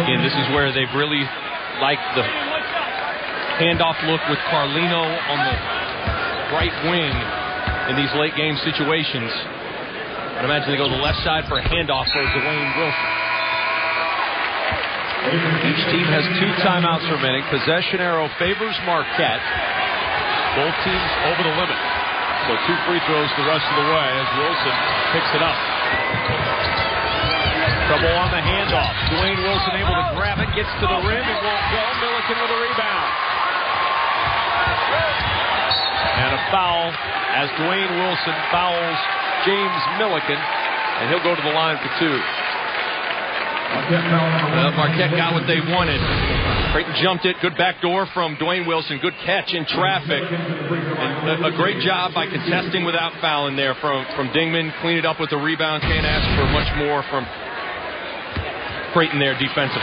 S5: Again, this is where they've really liked the handoff look with Carlino on the right wing in these late game situations. I'd imagine they go to the left side for a handoff for Dwayne Wilson.
S4: Each team has 2 timeouts remaining. Possession arrow favors Marquette. Both teams over the limit. So 2 free throws the rest of the way as Wilson picks it up. Trouble on the handoff. Dwayne Wilson able to grab it, gets to the rim, it won't go. Milliken with a rebound. And a foul as Dwayne Wilson fouls James Milliken, and he'll go to the line for 2.
S5: Well, Marquette got what they wanted. Creighton jumped it. Good backdoor from Dwayne Wilson. Good catch in traffic. And a great job by contesting without fouling there from Dingman. Clean it up with the rebound. Can't ask for much more from Creighton there defensively.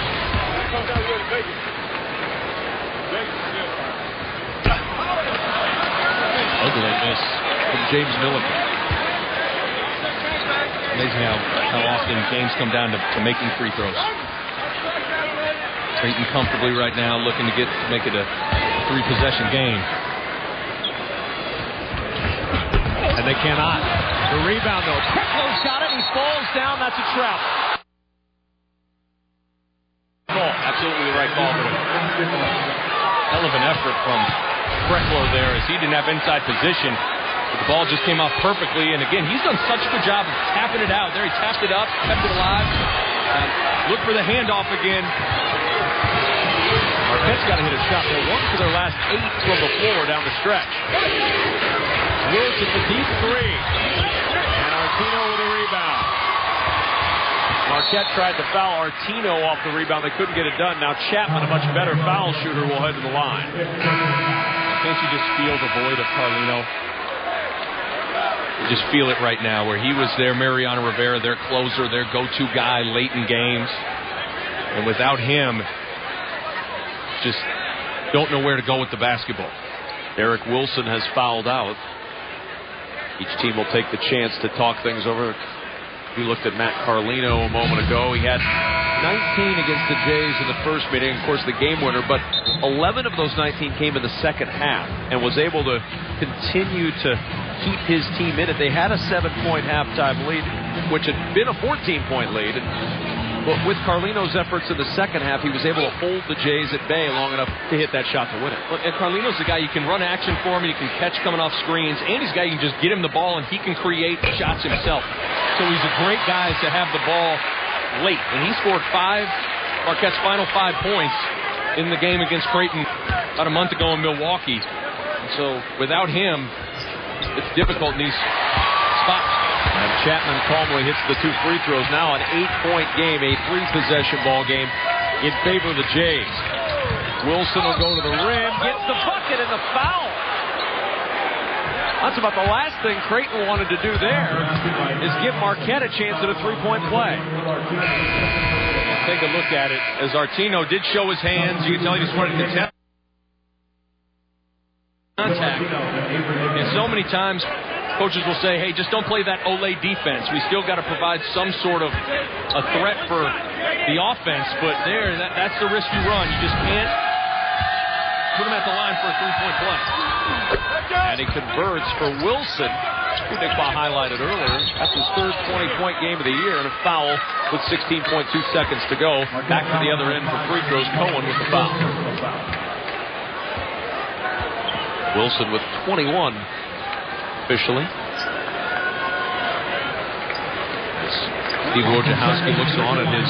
S4: Ugly miss from James Milliken.
S5: Amazing how often games come down to making free throws. Creighton comfortably right now looking to make it a 3-possession game.
S4: And they cannot. The rebound, though. Kreklow's got it. He falls down. That's a trap.
S5: Call. Absolutely the right call. But a hell of an effort from Krecklow there as he didn't have inside position. The ball just came off perfectly, and again, he's done such a good job of tapping it out. There he tapped it up, kept it alive. Look for the handoff again.
S4: Marquette's got to hit a shot. They're 1 for their last 8 from the floor down the stretch. Wilson the deep 3. And Artino with a rebound. Marquette tried to foul Artino off the rebound. They couldn't get it done. Now Chapman, a much better foul shooter, will head to the line.
S5: Can't you just feel the void of Carlino? You just feel it right now, where he was there, Mariano Rivera, their closer, their go-to guy late in games. And without him, just don't know where to go with the basketball.
S4: Eric Wilson has fouled out. Each team will take the chance to talk things over. We looked at Matt Carlino a moment ago. He had 19 against the Jays in the first meeting, of course, the game winner, but 11 of those 19 came in the second half and was able to continue to keep his team in it. They had a 7-point halftime lead, which had been a 14-point lead. But with Carlino's efforts in the second half, he was able to hold the Jays at bay long enough to hit that shot to win it.
S5: And Carlino's the guy you can run action for him, you can catch coming off screens, and he's a guy you can just get him the ball and he can create shots himself. So he's a great guy to have the ball late. And he scored Marquette's final 5 points in the game against Creighton about a month ago in Milwaukee. And so without him, it's difficult in these spots.
S4: And Chapman calmly hits the 2 free throws. Now an 8-point game, a 3-possession ball game in favor of the Jays. Wilson will go to the rim, gets the bucket and the foul. That's about the last thing Creighton wanted to do there, is give Marquette a chance at a 3-point play.
S5: Take a look at it as Artino did show his hands. You can tell he just wanted to contest contact. And so many times coaches will say, hey, just don't play that Olay defense. We still got to provide some sort of a threat for the offense. But that's the risk you run. You just can't put him at the line for a 3-point play.
S4: And he converts for Wilson, who Nick Baugh highlighted earlier. That's his third 20-point game of the year, and a foul with 16.2 seconds to go. Back to the other end for free throws. Cohen with the foul. Wilson with 21 officially. As Steve Wojciechowski looks on at his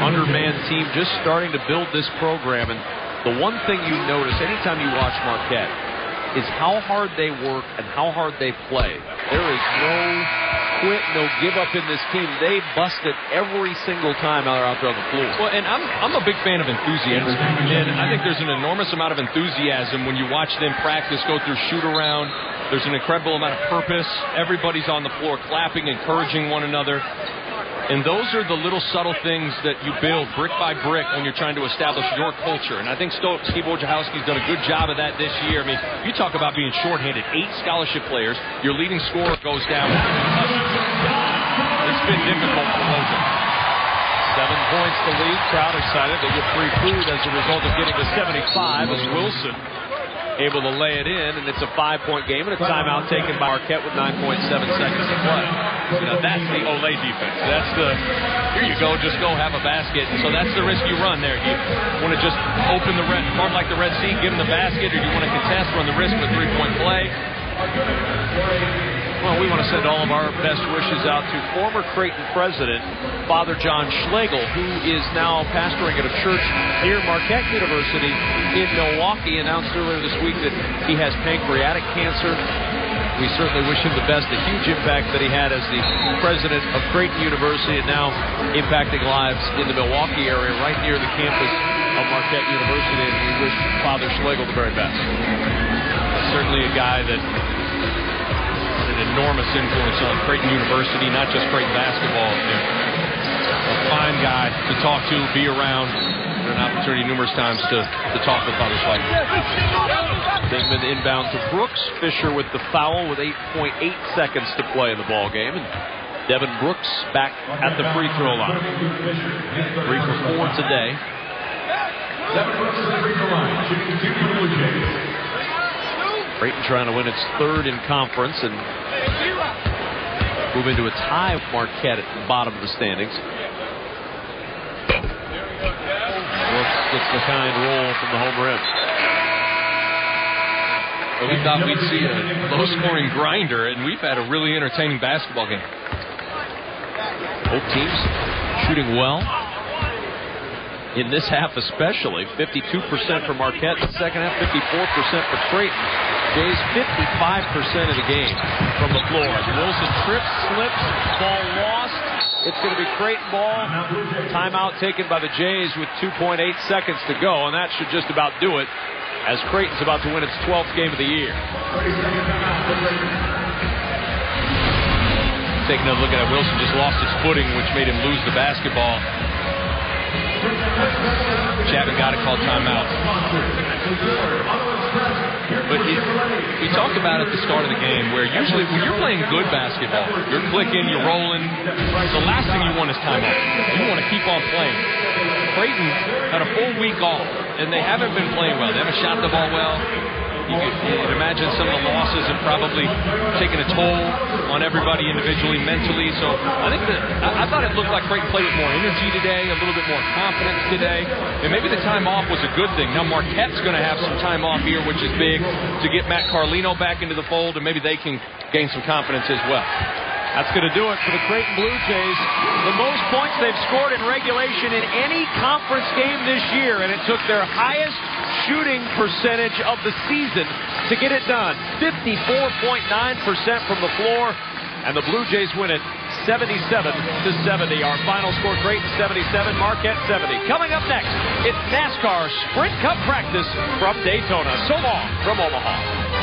S4: undermanned team just starting to build this program. And the one thing you notice anytime you watch Marquette is how hard they work and how hard they play. There is no quit, no give up in this team. They bust it every single time they're out there on the floor.
S5: Well, and I'm a big fan of enthusiasm. And I think there's an enormous amount of enthusiasm when you watch them practice, go through shoot around. There's an incredible amount of purpose. Everybody's on the floor clapping, encouraging one another. And those are the little subtle things that you build brick by brick when you're trying to establish your culture. And I think Steve Wojciechowski's done a good job of that this year. I mean, you talk about being shorthanded. 8 scholarship players. Your leading scorer goes down. It's been difficult for Woj.
S4: 7 points to lead. Crowd excited. They get free food as a result of getting to 75 as Wilson able to lay it in, and it's a 5-point game and a timeout taken by Marquette with 9.7 seconds to play.
S5: You know, that's the Olay defense. That's the, here you go, just go have a basket. And so that's the risk you run there. You want to just open the form like the Red Sea, give them the basket, or do you want to contest, run the risk of a 3-point play?
S4: Well, we want to send all of our best wishes out to former Creighton president, Father John Schlegel, who is now pastoring at a church near Marquette University in Milwaukee. Announced earlier this week that he has pancreatic cancer. We certainly wish him the best. A huge impact that he had as the president of Creighton University and now impacting lives in the Milwaukee area right near the campus of Marquette University. And we wish Father Schlegel the very best.
S5: Certainly a guy that enormous influence on Creighton University, not just Creighton basketball. A fine guy to talk to, be around. An opportunity numerous times to talk with Father Schlegel.
S4: Bigman inbound to Brooks. Fisher with the foul with 8.8 seconds to play in the ball game. And Devin Brooks back at the free throw line. 3 for 4 today.
S8: Devin Brooks at the free throw line, shooting 2 for the Blue Jays.
S4: Creighton trying to win its 3rd in conference and move into a tie with Marquette at the bottom of the standings. Brooks gets the kind roll from the home rim.
S5: Well, we thought we'd see a low-scoring grinder, and we've had a really entertaining basketball game.
S4: Both teams shooting well. In this half especially, 52% for Marquette. In the second half, 54% for Creighton. Jays 55% of the game from the floor. Wilson trips, slips, ball lost, It's going to be Creighton ball. Timeout taken by the Jays with 2.8 seconds to go, and that should just about do it as Creighton's about to win its 12th game of the year. Taking a look at it, Wilson just lost his footing, which made him lose the basketball. Chapman got to call timeout. But we talked about at the start of the game where usually when you're playing good basketball, you're clicking, you're rolling, the last thing you want is time off. You want to keep on playing. Creighton had a full week off, and they haven't been playing well. They haven't shot the ball well. You could imagine some of the losses have probably taken a toll on everybody individually, mentally. So I thought it looked like Creighton played with more energy today, a little bit more confidence today. And maybe the time off was a good thing. Now Marquette's going to have some time off here, which is big, to get Matt Carlino back into the fold, and maybe they can gain some confidence as well. That's going to do it for the Creighton Blue Jays. The most points they've scored in regulation in any conference game this year, and it took their highest shooting percentage of the season to get it done. 54.9% from the floor, and the Blue Jays win it 77-70. Our final score, Creighton 77, Marquette 70. Coming up next, it's NASCAR Sprint Cup practice from Daytona. So long from Omaha.